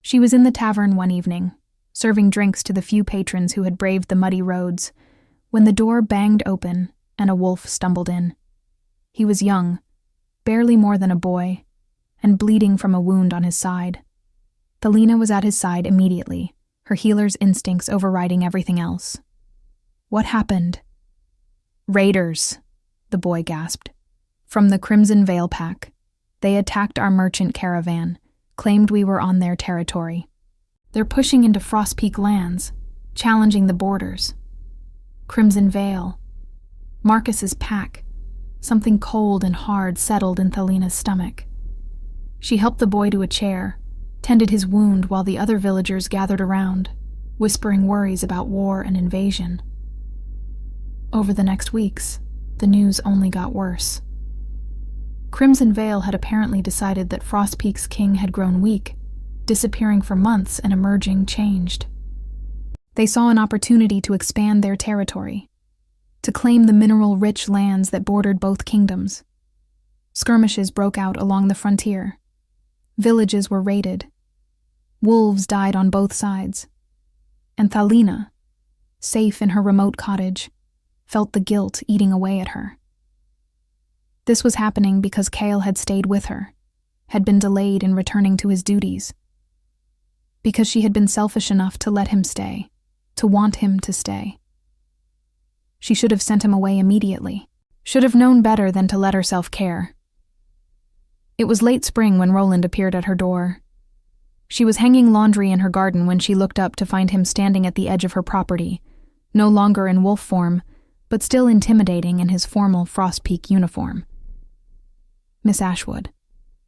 She was in the tavern one evening, serving drinks to the few patrons who had braved the muddy roads, when the door banged open and a wolf stumbled in. He was young, barely more than a boy, and bleeding from a wound on his side. Thalina was at his side immediately, her healer's instincts overriding everything else. What happened? Raiders, the boy gasped. From the Crimson Veil Pack. They attacked our merchant caravan, claimed we were on their territory. They're pushing into Frost Peak lands, challenging the borders. Crimson Veil. Marcus's pack. Something cold and hard settled in Thalina's stomach. She helped the boy to a chair, tended his wound while the other villagers gathered around, whispering worries about war and invasion. Over the next weeks, the news only got worse. Crimson Veil had apparently decided that Frost Peak's king had grown weak, disappearing for months and emerging changed. They saw an opportunity to expand their territory, to claim the mineral-rich lands that bordered both kingdoms. Skirmishes broke out along the frontier. Villages were raided. Wolves died on both sides. And Thalina, safe in her remote cottage, felt the guilt eating away at her. This was happening because Kale had stayed with her, had been delayed in returning to his duties. Because she had been selfish enough to let him stay, to want him to stay. She should have sent him away immediately, should have known better than to let herself care. It was late spring when Roland appeared at her door. She was hanging laundry in her garden when she looked up to find him standing at the edge of her property, no longer in wolf form, but still intimidating in his formal Frost Peak uniform. "Miss Ashwood,"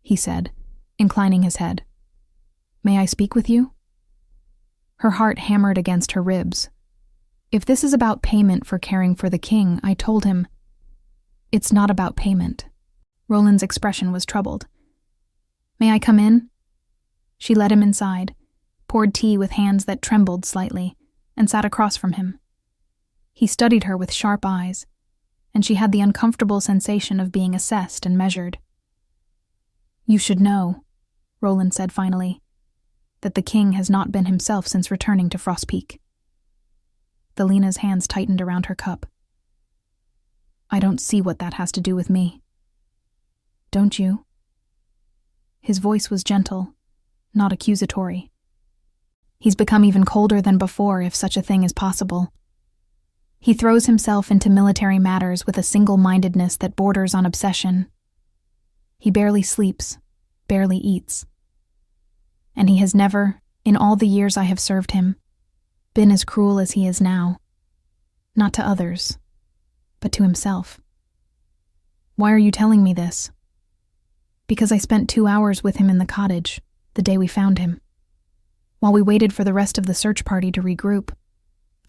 he said, inclining his head. "May I speak with you?" Her heart hammered against her ribs. If this is about payment for caring for the king, I told him, "It's not about payment." Roland's expression was troubled. "May I come in?" She led him inside, poured tea with hands that trembled slightly, and sat across from him. He studied her with sharp eyes, and she had the uncomfortable sensation of being assessed and measured. "You should know," Roland said finally, "that the king has not been himself since returning to Frost Peak." Thalina's hands tightened around her cup. "I don't see what that has to do with me." "Don't you?" His voice was gentle, not accusatory. He's become even colder than before, if such a thing is possible. He throws himself into military matters with a single-mindedness that borders on obsession. He barely sleeps, barely eats. And he has never, in all the years I have served him, been as cruel as he is now. Not to others, but to himself. Why are you telling me this? Because I spent 2 hours with him in the cottage, the day we found him. While we waited for the rest of the search party to regroup,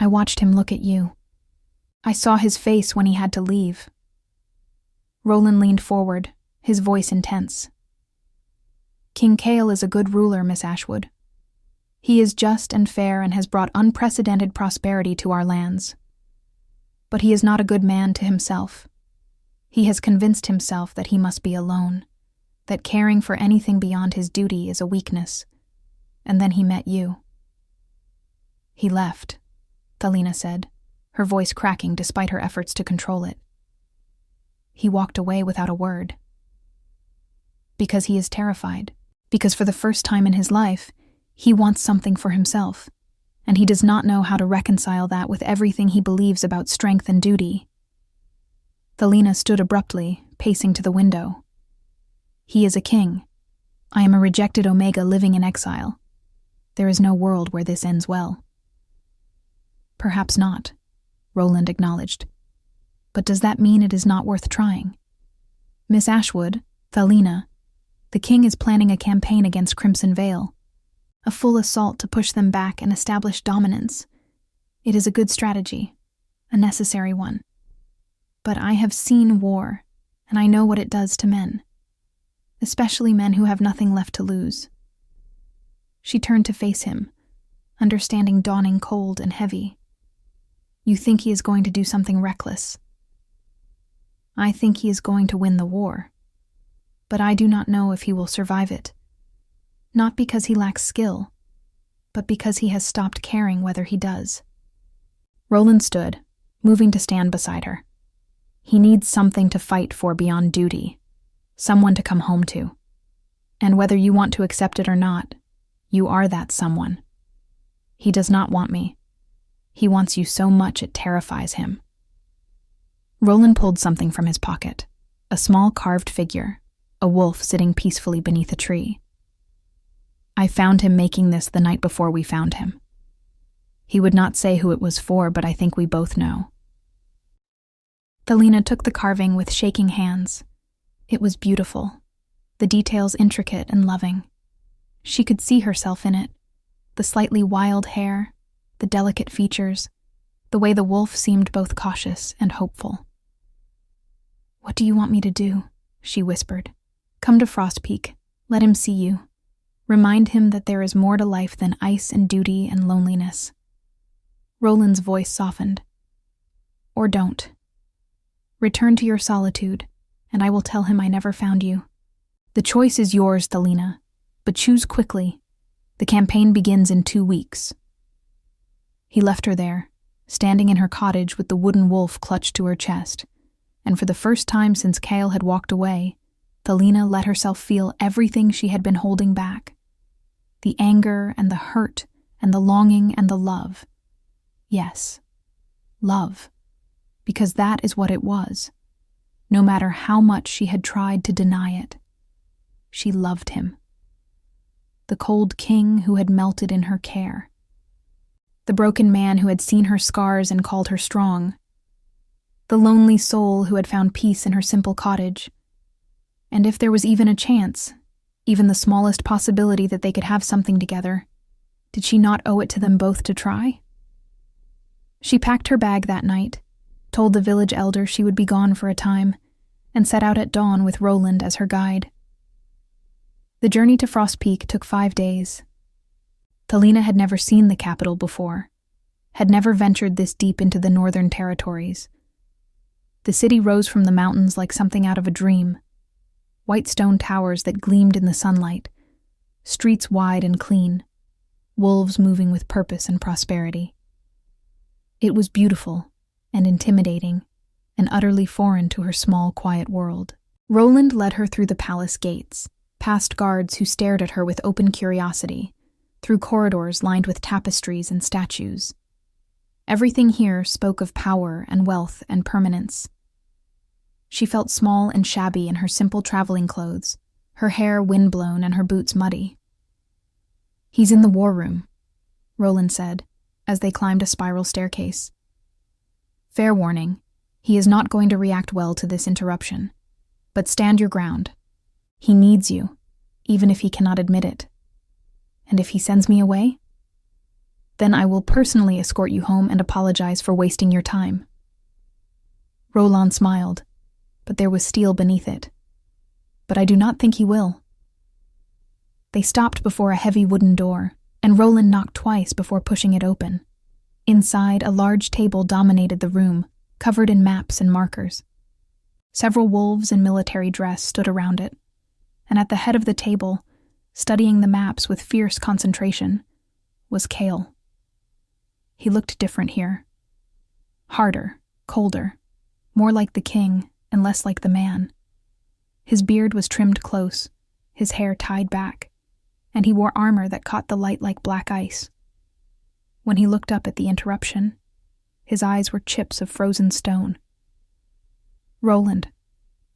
I watched him look at you. I saw his face when he had to leave. Roland leaned forward, his voice intense. King Cale is a good ruler, Miss Ashwood. He is just and fair and has brought unprecedented prosperity to our lands. But he is not a good man to himself. He has convinced himself that he must be alone, that caring for anything beyond his duty is a weakness. And then he met you. He left, Thelina said, her voice cracking despite her efforts to control it. He walked away without a word. Because he is terrified. Because for the first time in his life, he wants something for himself, and he does not know how to reconcile that with everything he believes about strength and duty. Thelina stood abruptly, pacing to the window. He is a king. I am a rejected Omega living in exile. There is no world where this ends well. Perhaps not, Roland acknowledged. But does that mean it is not worth trying? Miss Ashwood, Thelina, the king is planning a campaign against Crimson Vale, a full assault to push them back and establish dominance. It is a good strategy, a necessary one. But I have seen war, and I know what it does to men, especially men who have nothing left to lose. She turned to face him, understanding dawning cold and heavy. You think he is going to do something reckless. I think he is going to win the war, but I do not know if he will survive it. Not because he lacks skill, but because he has stopped caring whether he does. Roland stood, moving to stand beside her. He needs something to fight for beyond duty, someone to come home to. And whether you want to accept it or not, you are that someone. He does not want me. He wants you so much it terrifies him. Roland pulled something from his pocket, a small carved figure, a wolf sitting peacefully beneath a tree. I found him making this the night before we found him. He would not say who it was for, but I think we both know. Thelina took the carving with shaking hands. It was beautiful, the details intricate and loving. She could see herself in it, the slightly wild hair, the delicate features, the way the wolf seemed both cautious and hopeful. What do you want me to do? She whispered. Come to Frost Peak. Let him see you. Remind him that there is more to life than ice and duty and loneliness. Roland's voice softened. Or don't. Return to your solitude, and I will tell him I never found you. The choice is yours, Thelina, but choose quickly. The campaign begins in 2 weeks. He left her there, standing in her cottage with the wooden wolf clutched to her chest, and for the first time since Cale had walked away, Thelina let herself feel everything she had been holding back. The anger and the hurt and the longing and the love. Yes, love, because that is what it was. No matter how much she had tried to deny it, she loved him. The cold king who had melted in her care. The broken man who had seen her scars and called her strong. The lonely soul who had found peace in her simple cottage. And if there was even a chance, even the smallest possibility that they could have something together, did she not owe it to them both to try? She packed her bag that night, told the village elder she would be gone for a time, and set out at dawn with Roland as her guide. The journey to Frost Peak took 5 days. Thelina had never seen the capital before, had never ventured this deep into the northern territories. The city rose from the mountains like something out of a dream. White stone towers that gleamed in the sunlight, streets wide and clean, wolves moving with purpose and prosperity. It was beautiful and intimidating and utterly foreign to her small, quiet world. Roland led her through the palace gates, past guards who stared at her with open curiosity, through corridors lined with tapestries and statues. Everything here spoke of power and wealth and permanence. She felt small and shabby in her simple traveling clothes, her hair windblown and her boots muddy. "He's in the war room," Roland said, as they climbed a spiral staircase. "Fair warning, he is not going to react well to this interruption. But stand your ground. He needs you, even if he cannot admit it. And if he sends me away? Then I will personally escort you home and apologize for wasting your time." Roland smiled, but there was steel beneath it. "But I do not think he will." They stopped before a heavy wooden door, and Roland knocked twice before pushing it open. Inside, a large table dominated the room, covered in maps and markers. Several wolves in military dress stood around it, and at the head of the table, studying the maps with fierce concentration, was Cale. He looked different here. Harder, colder, more like the king and less like the man. His beard was trimmed close, his hair tied back, and he wore armor that caught the light like black ice. When he looked up at the interruption, his eyes were chips of frozen stone. "Roland,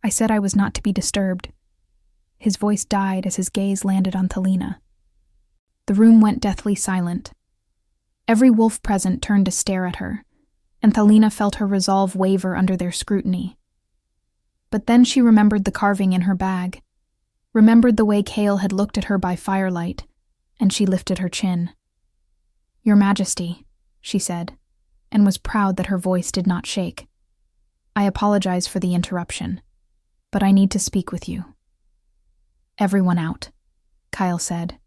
I said I was not to be disturbed." His voice died as his gaze landed on Talina. The room went deathly silent. Every wolf present turned to stare at her, and Talina felt her resolve waver under their scrutiny. But then she remembered the carving in her bag, remembered the way Cale had looked at her by firelight, and she lifted her chin. "Your Majesty," she said, and was proud that her voice did not shake. "I apologize for the interruption, but I need to speak with you." "Everyone out," Kyle said,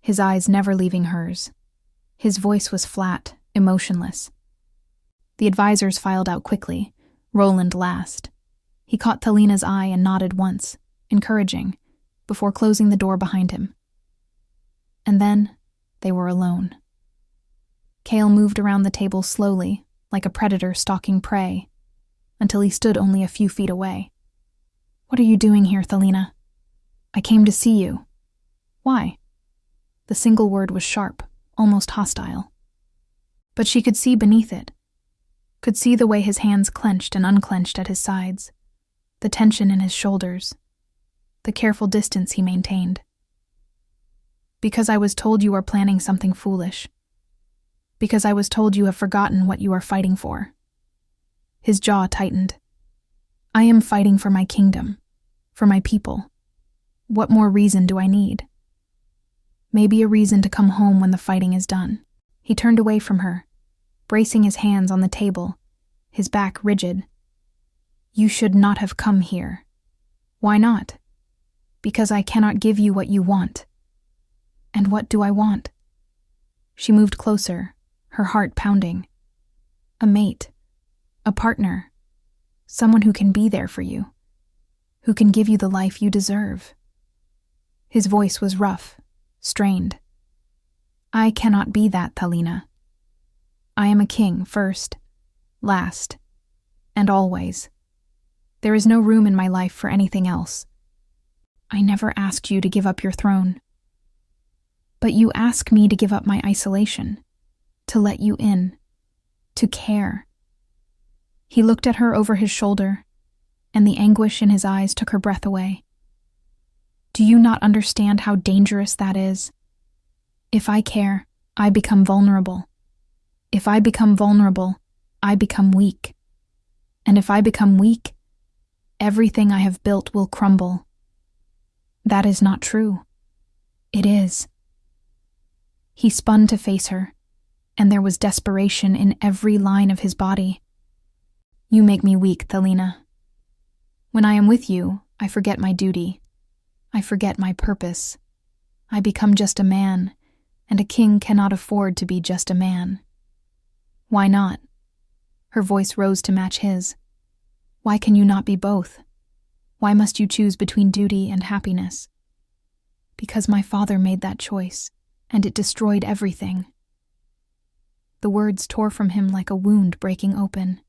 his eyes never leaving hers. His voice was flat, emotionless. The advisors filed out quickly, Roland last. He caught Talina's eye and nodded once, encouraging, before closing the door behind him. And then they were alone. Cale moved around the table slowly, like a predator stalking prey, until he stood only a few feet away. "What are you doing here, Talina?" "I came to see you." "Why?" The single word was sharp, almost hostile. But she could see beneath it, could see the way his hands clenched and unclenched at his sides, the tension in his shoulders, the careful distance he maintained. "Because I was told you are planning something foolish. Because I was told you have forgotten what you are fighting for." His jaw tightened. "I am fighting for my kingdom, for my people. What more reason do I need?" "Maybe a reason to come home when the fighting is done." He turned away from her, bracing his hands on the table, his back rigid. "You should not have come here." "Why not?" "Because I cannot give you what you want." "And what do I want?" She moved closer, her heart pounding. "A mate, a partner, someone who can be there for you, who can give you the life you deserve." His voice was rough, strained. "I cannot be that, Talina. I am a king first, last, and always. There is no room in my life for anything else. I never asked you to give up your throne. But you ask me to give up my isolation, to let you in, to care." He looked at her over his shoulder, and the anguish in his eyes took her breath away. "Do you not understand how dangerous that is? If I care, I become vulnerable. If I become vulnerable, I become weak. And if I become weak, everything I have built will crumble. That is not true. It is." He spun to face her, and there was desperation in every line of his body. "You make me weak, Talina. When I am with you, I forget my duty. I forget my purpose. I become just a man, and a king cannot afford to be just a man." "Why not?" Her voice rose to match his. "Why can you not be both? Why must you choose between duty and happiness?" "Because my father made that choice, and it destroyed everything." The words tore from him like a wound breaking open.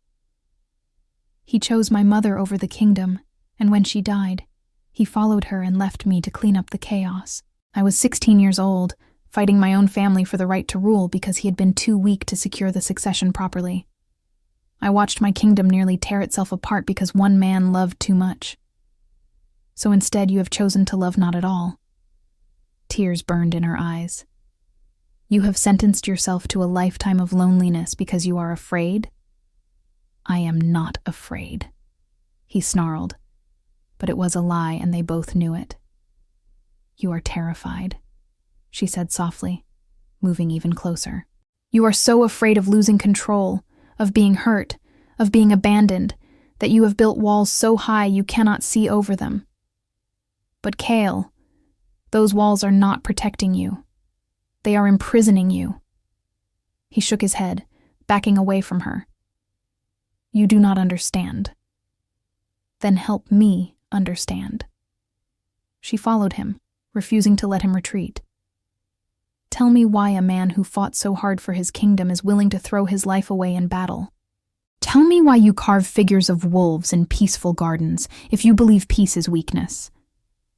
"He chose my mother over the kingdom, and when she died, He followed her and left me to clean up the chaos. I was 16 years old, fighting my own family for the right to rule because he had been too weak to secure the succession properly. I watched my kingdom nearly tear itself apart because one man loved too much. So instead you have chosen to love not at all. Tears burned in her eyes. You have sentenced yourself to a lifetime of loneliness because you are afraid? I am not afraid, he snarled, but it was a lie and they both knew it. You are terrified, she said softly, moving even closer. You are so afraid of losing control, of being hurt, of being abandoned, that you have built walls so high you cannot see over them. But Kale, those walls are not protecting you. They are imprisoning you. He shook his head, backing away from her. You do not understand. Then help me understand. She followed him, refusing to let him retreat. Tell me why a man who fought so hard for his kingdom is willing to throw his life away in battle. Tell me why you carve figures of wolves in peaceful gardens if you believe peace is weakness.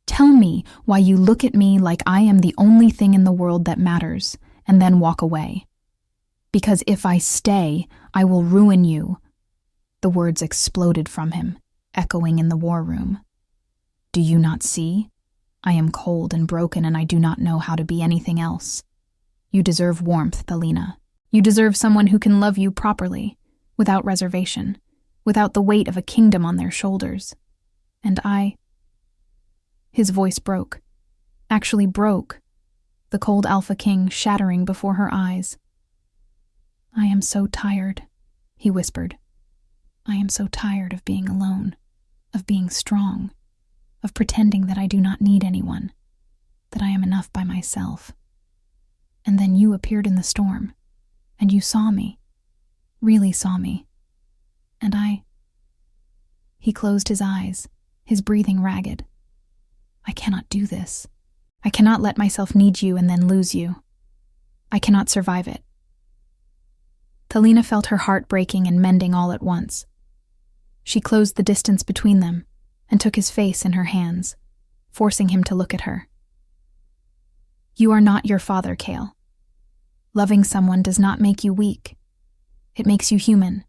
Tell me why you look at me like I am the only thing in the world that matters, and then walk away. Because if I stay, I will ruin you. The words exploded from him, echoing in the war room. Do you not see? I am cold and broken and I do not know how to be anything else. You deserve warmth, Thelina. You deserve someone who can love you properly, without reservation, without the weight of a kingdom on their shoulders. And I... His voice broke. Actually broke. The cold Alpha King shattering before her eyes. I am so tired, he whispered. I am so tired of being alone, of being strong, of pretending that I do not need anyone, that I am enough by myself. And then you appeared in the storm, and you saw me, really saw me. And I... He closed his eyes, his breathing ragged. I cannot do this. I cannot let myself need you and then lose you. I cannot survive it. Thelina felt her heart breaking and mending all at once. She closed the distance between them and took his face in her hands, forcing him to look at her. You are not your father, Kale. Loving someone does not make you weak. It makes you human.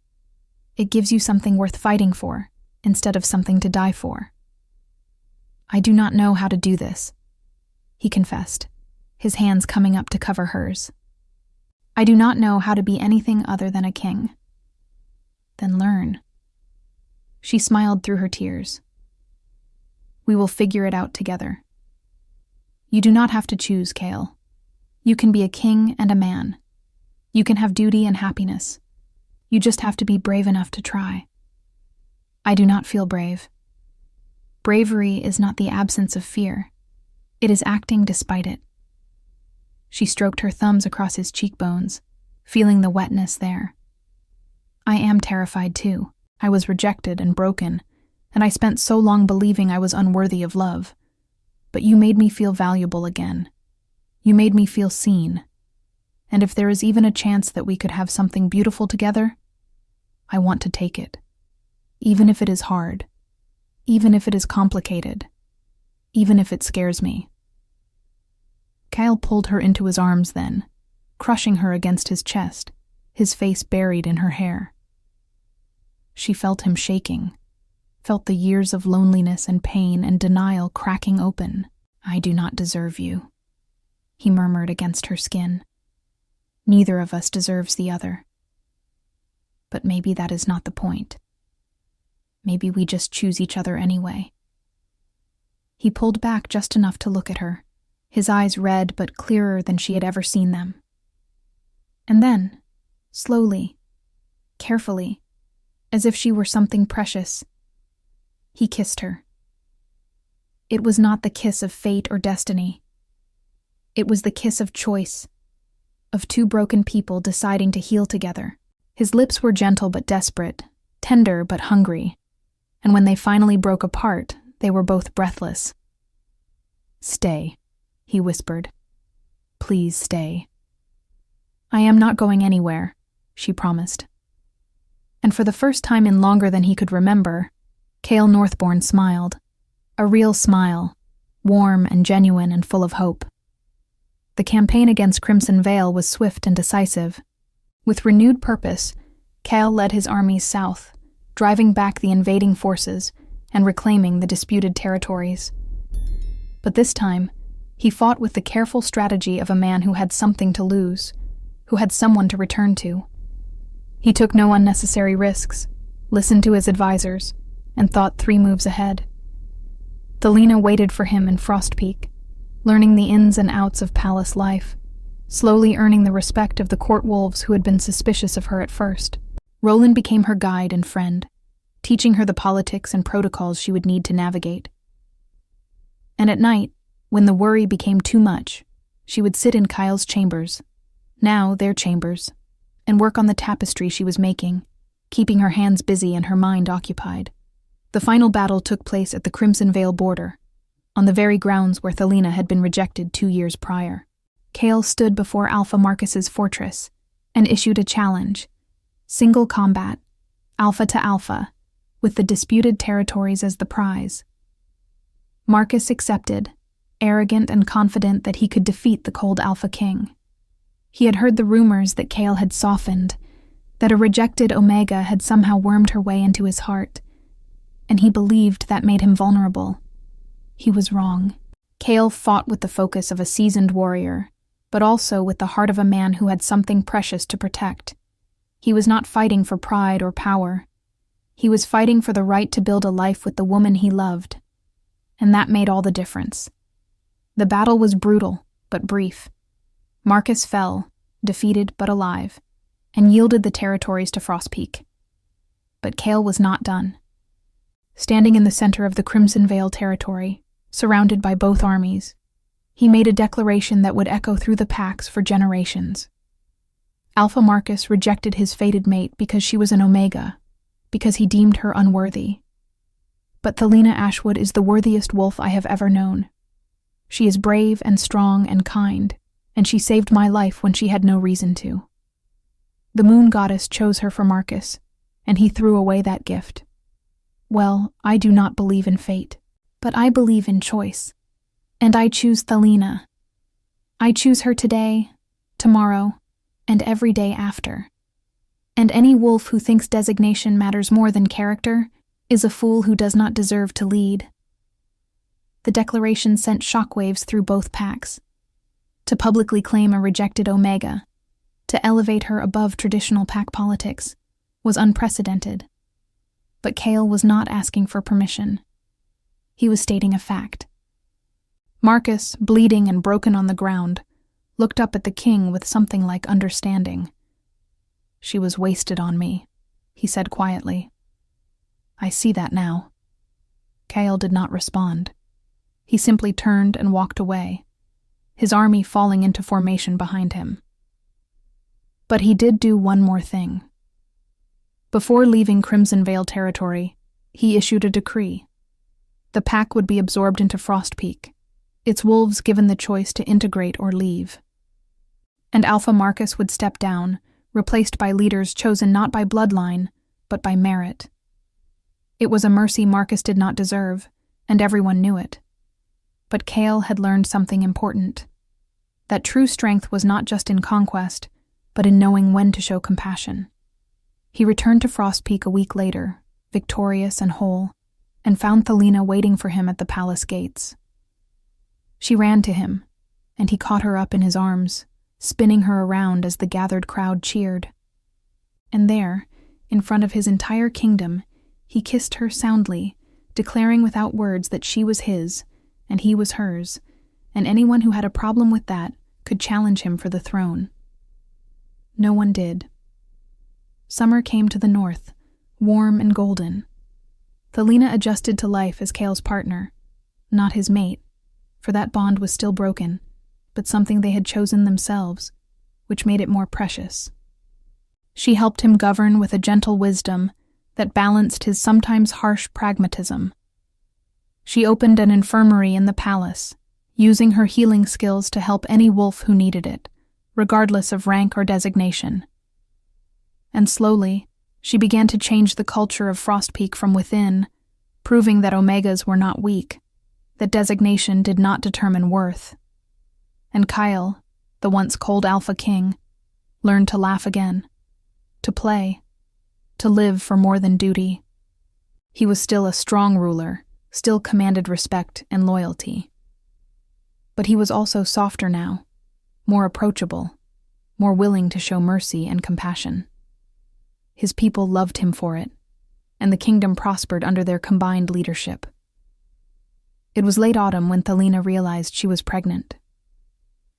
It gives you something worth fighting for, instead of something to die for. I do not know how to do this, he confessed, his hands coming up to cover hers. I do not know how to be anything other than a king. Then learn. She smiled through her tears. We will figure it out together. You do not have to choose, Kale. You can be a king and a man. You can have duty and happiness. You just have to be brave enough to try. I do not feel brave. Bravery is not the absence of fear. It is acting despite it. She stroked her thumbs across his cheekbones, feeling the wetness there. I am terrified too. I was rejected and broken, and I spent so long believing I was unworthy of love. But you made me feel valuable again. You made me feel seen. And if there is even a chance that we could have something beautiful together, I want to take it. Even if it is hard. Even if it is complicated. Even if it scares me. Kyle pulled her into his arms then, crushing her against his chest, his face buried in her hair. She felt him shaking, felt the years of loneliness and pain and denial cracking open. I do not deserve you, he murmured against her skin. Neither of us deserves the other. But maybe that is not the point. Maybe we just choose each other anyway. He pulled back just enough to look at her, his eyes red but clearer than she had ever seen them. And then, slowly, carefully, as if she were something precious, he kissed her. It was not the kiss of fate or destiny. It was the kiss of choice, of two broken people deciding to heal together. His lips were gentle but desperate, tender but hungry, and when they finally broke apart, they were both breathless. Stay, he whispered. Please stay. I am not going anywhere, she promised. And for the first time in longer than he could remember, Cale Northbourne smiled. A real smile, warm and genuine and full of hope. The campaign against Crimson Vale was swift and decisive. With renewed purpose, Cale led his armies south, driving back the invading forces and reclaiming the disputed territories. But this time, he fought with the careful strategy of a man who had something to lose, who had someone to return to. He took no unnecessary risks, listened to his advisors, and thought 3 moves ahead. Thelina waited for him in Frostpeak, learning the ins and outs of palace life, slowly earning the respect of the court wolves who had been suspicious of her at first. Roland became her guide and friend, teaching her the politics and protocols she would need to navigate. And at night, when the worry became too much, she would sit in Kyle's chambers, now their chambers, and work on the tapestry she was making, keeping her hands busy and her mind occupied. The final battle took place at the Crimson Vale border, on the very grounds where Thelina had been rejected 2 years prior. Cale stood before Alpha Marcus's fortress and issued a challenge: single combat, alpha to alpha, with the disputed territories as the prize. Marcus accepted, arrogant and confident that he could defeat the cold Alpha King. He had heard the rumors that Cale had softened, that a rejected Omega had somehow wormed her way into his heart, and he believed that made him vulnerable. He was wrong. Cale fought with the focus of a seasoned warrior, but also with the heart of a man who had something precious to protect. He was not fighting for pride or power. He was fighting for the right to build a life with the woman he loved. And that made all the difference. The battle was brutal, but brief. Marcus fell, defeated but alive, and yielded the territories to Frostpeak. But Cale was not done. Standing in the center of the Crimson Vale territory, surrounded by both armies, he made a declaration that would echo through the packs for generations. Alpha Marcus rejected his fated mate because she was an Omega, because he deemed her unworthy. But Thelina Ashwood is the worthiest wolf I have ever known. She is brave and strong and kind, and she saved my life when she had no reason to. The moon goddess chose her for Marcus, and he threw away that gift. Well, I do not believe in fate, but I believe in choice, and I choose Thelina. I choose her today, tomorrow, and every day after. And any wolf who thinks designation matters more than character is a fool who does not deserve to lead. The declaration sent shockwaves through both packs. To publicly claim a rejected Omega, to elevate her above traditional pack politics, was unprecedented. But Cale was not asking for permission. He was stating a fact. Marcus, bleeding and broken on the ground, looked up at the king with something like understanding. "She was wasted on me," he said quietly. "I see that now." Cale did not respond. He simply turned and walked away, his army falling into formation behind him. But he did do one more thing. Before leaving Crimson Vale territory, he issued a decree. The pack would be absorbed into Frostpeak, its wolves given the choice to integrate or leave. And Alpha Marcus would step down, replaced by leaders chosen not by bloodline, but by merit. It was a mercy Marcus did not deserve, and everyone knew it. But Cale had learned something important. That true strength was not just in conquest, but in knowing when to show compassion. He returned to Frostpeak a week later, victorious and whole, and found Thelina waiting for him at the palace gates. She ran to him, and he caught her up in his arms, spinning her around as the gathered crowd cheered. And there, in front of his entire kingdom, he kissed her soundly, declaring without words that she was his, and he was hers, and anyone who had a problem with that could challenge him for the throne. No one did. Summer came to the north, warm and golden. Thelina adjusted to life as Cale's partner, not his mate, for that bond was still broken, but something they had chosen themselves, which made it more precious. She helped him govern with a gentle wisdom that balanced his sometimes harsh pragmatism. She opened an infirmary in the palace, using her healing skills to help any wolf who needed it, regardless of rank or designation. And slowly, she began to change the culture of Frostpeak from within, proving that Omegas were not weak, that designation did not determine worth. And Kyle, the once cold Alpha King, learned to laugh again, to play, to live for more than duty. He was still a strong ruler, still commanded respect and loyalty. But he was also softer now, more approachable, more willing to show mercy and compassion. His people loved him for it, and the kingdom prospered under their combined leadership. It was late autumn when Thelina realized she was pregnant.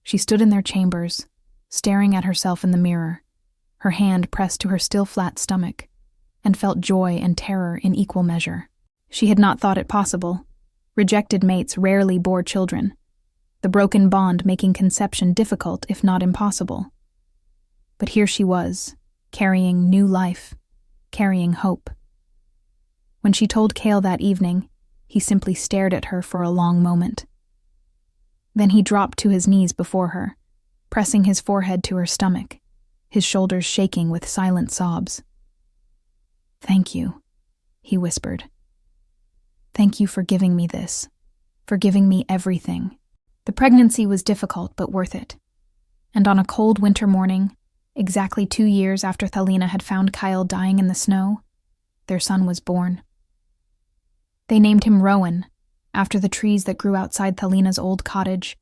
She stood in their chambers, staring at herself in the mirror, her hand pressed to her still flat stomach, and felt joy and terror in equal measure. She had not thought it possible. Rejected mates rarely bore children, the broken bond making conception difficult if not impossible. But here she was, carrying new life, carrying hope. When she told Cale that evening, he simply stared at her for a long moment. Then he dropped to his knees before her, pressing his forehead to her stomach, his shoulders shaking with silent sobs. "Thank you," he whispered. "Thank you for giving me this, for giving me everything." The pregnancy was difficult but worth it. And on a cold winter morning, exactly 2 years after Thelina had found Kyle dying in the snow, their son was born. They named him Rowan, after the trees that grew outside Thelina's old cottage,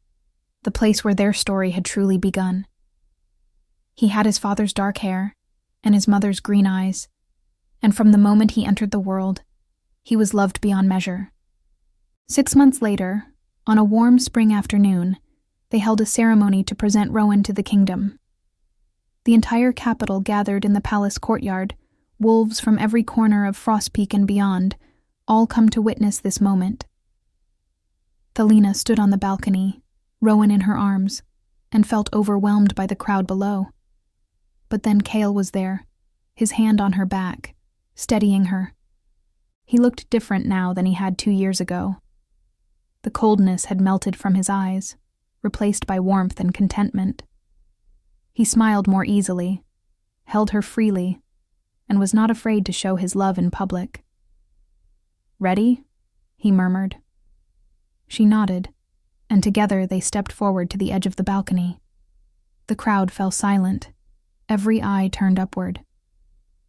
the place where their story had truly begun. He had his father's dark hair and his mother's green eyes, and from the moment he entered the world, he was loved beyond measure. 6 months later, on a warm spring afternoon, they held a ceremony to present Rowan to the kingdom. The entire capital gathered in the palace courtyard, wolves from every corner of Frostpeak and beyond, all come to witness this moment. Thelina stood on the balcony, Rowan in her arms, and felt overwhelmed by the crowd below. But then Cale was there, his hand on her back, steadying her. He looked different now than he had 2 years ago. The coldness had melted from his eyes, replaced by warmth and contentment. He smiled more easily, held her freely, and was not afraid to show his love in public. "Ready?" he murmured. She nodded, and together they stepped forward to the edge of the balcony. The crowd fell silent, every eye turned upward.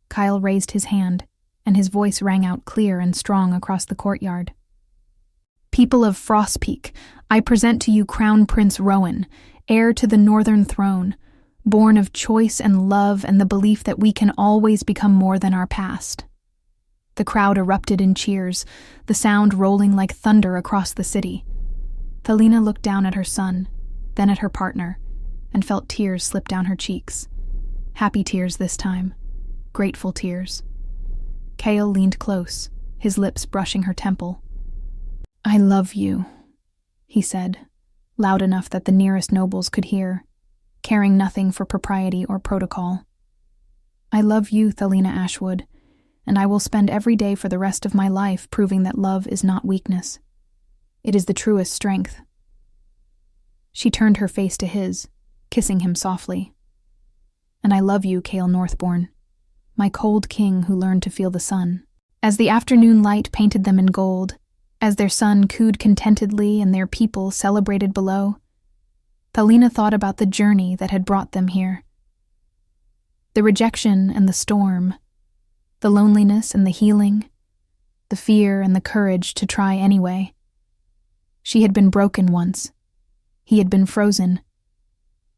Kyle raised his hand, and his voice rang out clear and strong across the courtyard. "People of Frostpeak, I present to you Crown Prince Rowan, heir to the Northern Throne, born of choice and love and the belief that we can always become more than our past." The crowd erupted in cheers, the sound rolling like thunder across the city. Thelina looked down at her son, then at her partner, and felt tears slip down her cheeks. Happy tears this time, grateful tears. Cale leaned close, his lips brushing her temple. "I love you," he said, loud enough that the nearest nobles could hear, caring nothing for propriety or protocol. "I love you, Thelina Ashwood, and I will spend every day for the rest of my life proving that love is not weakness. It is the truest strength." She turned her face to his, kissing him softly. "And I love you, Cale Northbourne, my cold king who learned to feel the sun." As the afternoon light painted them in gold, as their son cooed contentedly and their people celebrated below, Thelina thought about the journey that had brought them here. The rejection and the storm, the loneliness and the healing, the fear and the courage to try anyway. She had been broken once. He had been frozen.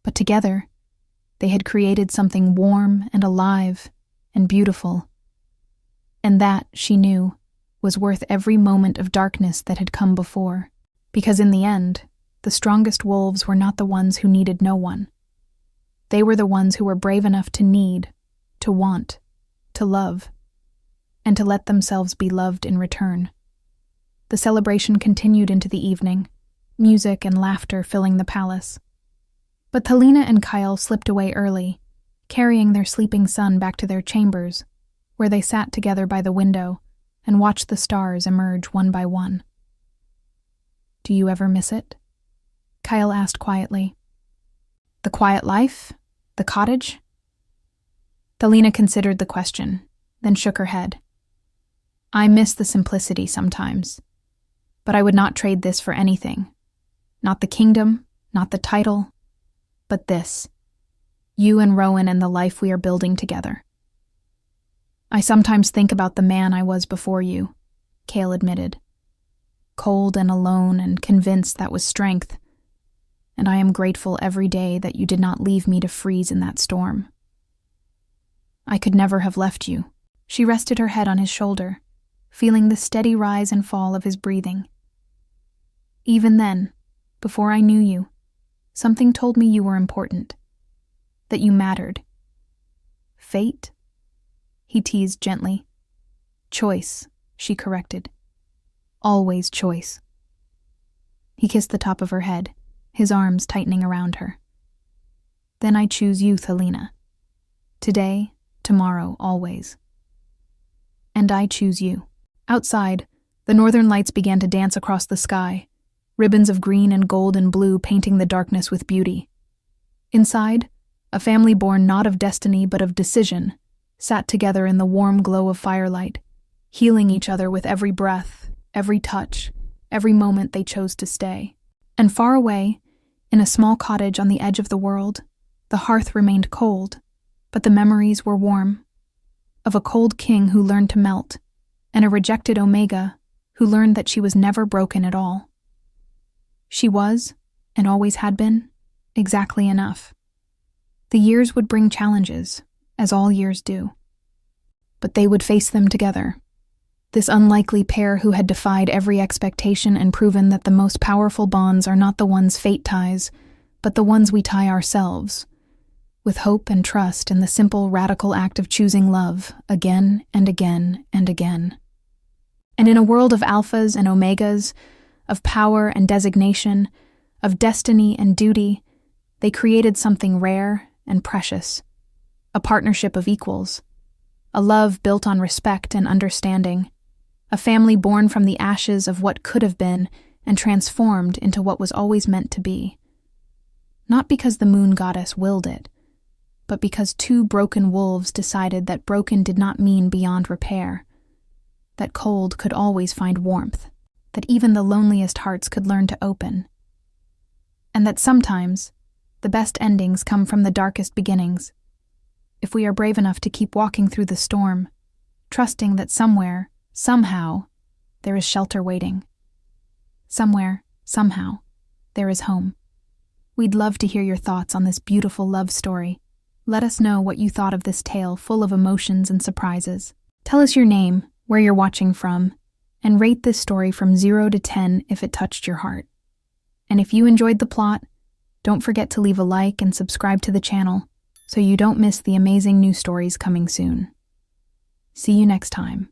But together, they had created something warm and alive and beautiful. And that, she knew, was worth every moment of darkness that had come before. Because in the end, the strongest wolves were not the ones who needed no one. They were the ones who were brave enough to need, to want, to love, and to let themselves be loved in return. The celebration continued into the evening, music and laughter filling the palace. But Thelina and Kyle slipped away early, carrying their sleeping son back to their chambers, where they sat together by the window and watched the stars emerge one by one. "Do you ever miss it?" Kyle asked quietly. "The quiet life? The cottage?" Thelina considered the question, then shook her head. "I miss the simplicity sometimes. But I would not trade this for anything. Not the kingdom, not the title, but this. You and Rowan and the life we are building together. I sometimes think about the man I was before you, Cale admitted. Cold and alone and convinced that was strength. And I am grateful every day that you did not leave me to freeze in that storm. I could never have left you. She rested her head on his shoulder, feeling the steady rise and fall of his breathing. Even then, before I knew you, something told me you were important, that you mattered. Fate? He teased gently. Choice, she corrected. Always choice. He kissed the top of her head, his arms tightening around her. Then I choose you, Thelina. Today, tomorrow, always. And I choose you. Outside, the northern lights began to dance across the sky, ribbons of green and gold and blue painting the darkness with beauty. Inside, a family born not of destiny but of decision, sat together in the warm glow of firelight, healing each other with every breath, every touch, every moment they chose to stay. And far away, in a small cottage on the edge of the world, the hearth remained cold, but the memories were warm. Of a cold king who learned to melt, and a rejected Omega who learned that she was never broken at all. She was, and always had been, exactly enough. The years would bring challenges, as all years do. But they would face them together. This unlikely pair who had defied every expectation and proven that the most powerful bonds are not the ones fate ties, but the ones we tie ourselves, with hope and trust in the simple, radical act of choosing love again and again and again. And in a world of alphas and omegas, of power and designation, of destiny and duty, they created something rare and precious, a partnership of equals, a love built on respect and understanding, a family born from the ashes of what could have been and transformed into what was always meant to be. Not because the moon goddess willed it, but because two broken wolves decided that broken did not mean beyond repair, that cold could always find warmth, that even the loneliest hearts could learn to open, and that sometimes the best endings come from the darkest beginnings, if we are brave enough to keep walking through the storm, trusting that somewhere, somehow, there is shelter waiting. Somewhere, somehow, there is home. We'd love to hear your thoughts on this beautiful love story. Let us know what you thought of this tale full of emotions and surprises. Tell us your name, where you're watching from, and rate this story from 0 to 10 if it touched your heart. And if you enjoyed the plot, don't forget to leave a like and subscribe to the channel so you don't miss the amazing new stories coming soon. See you next time.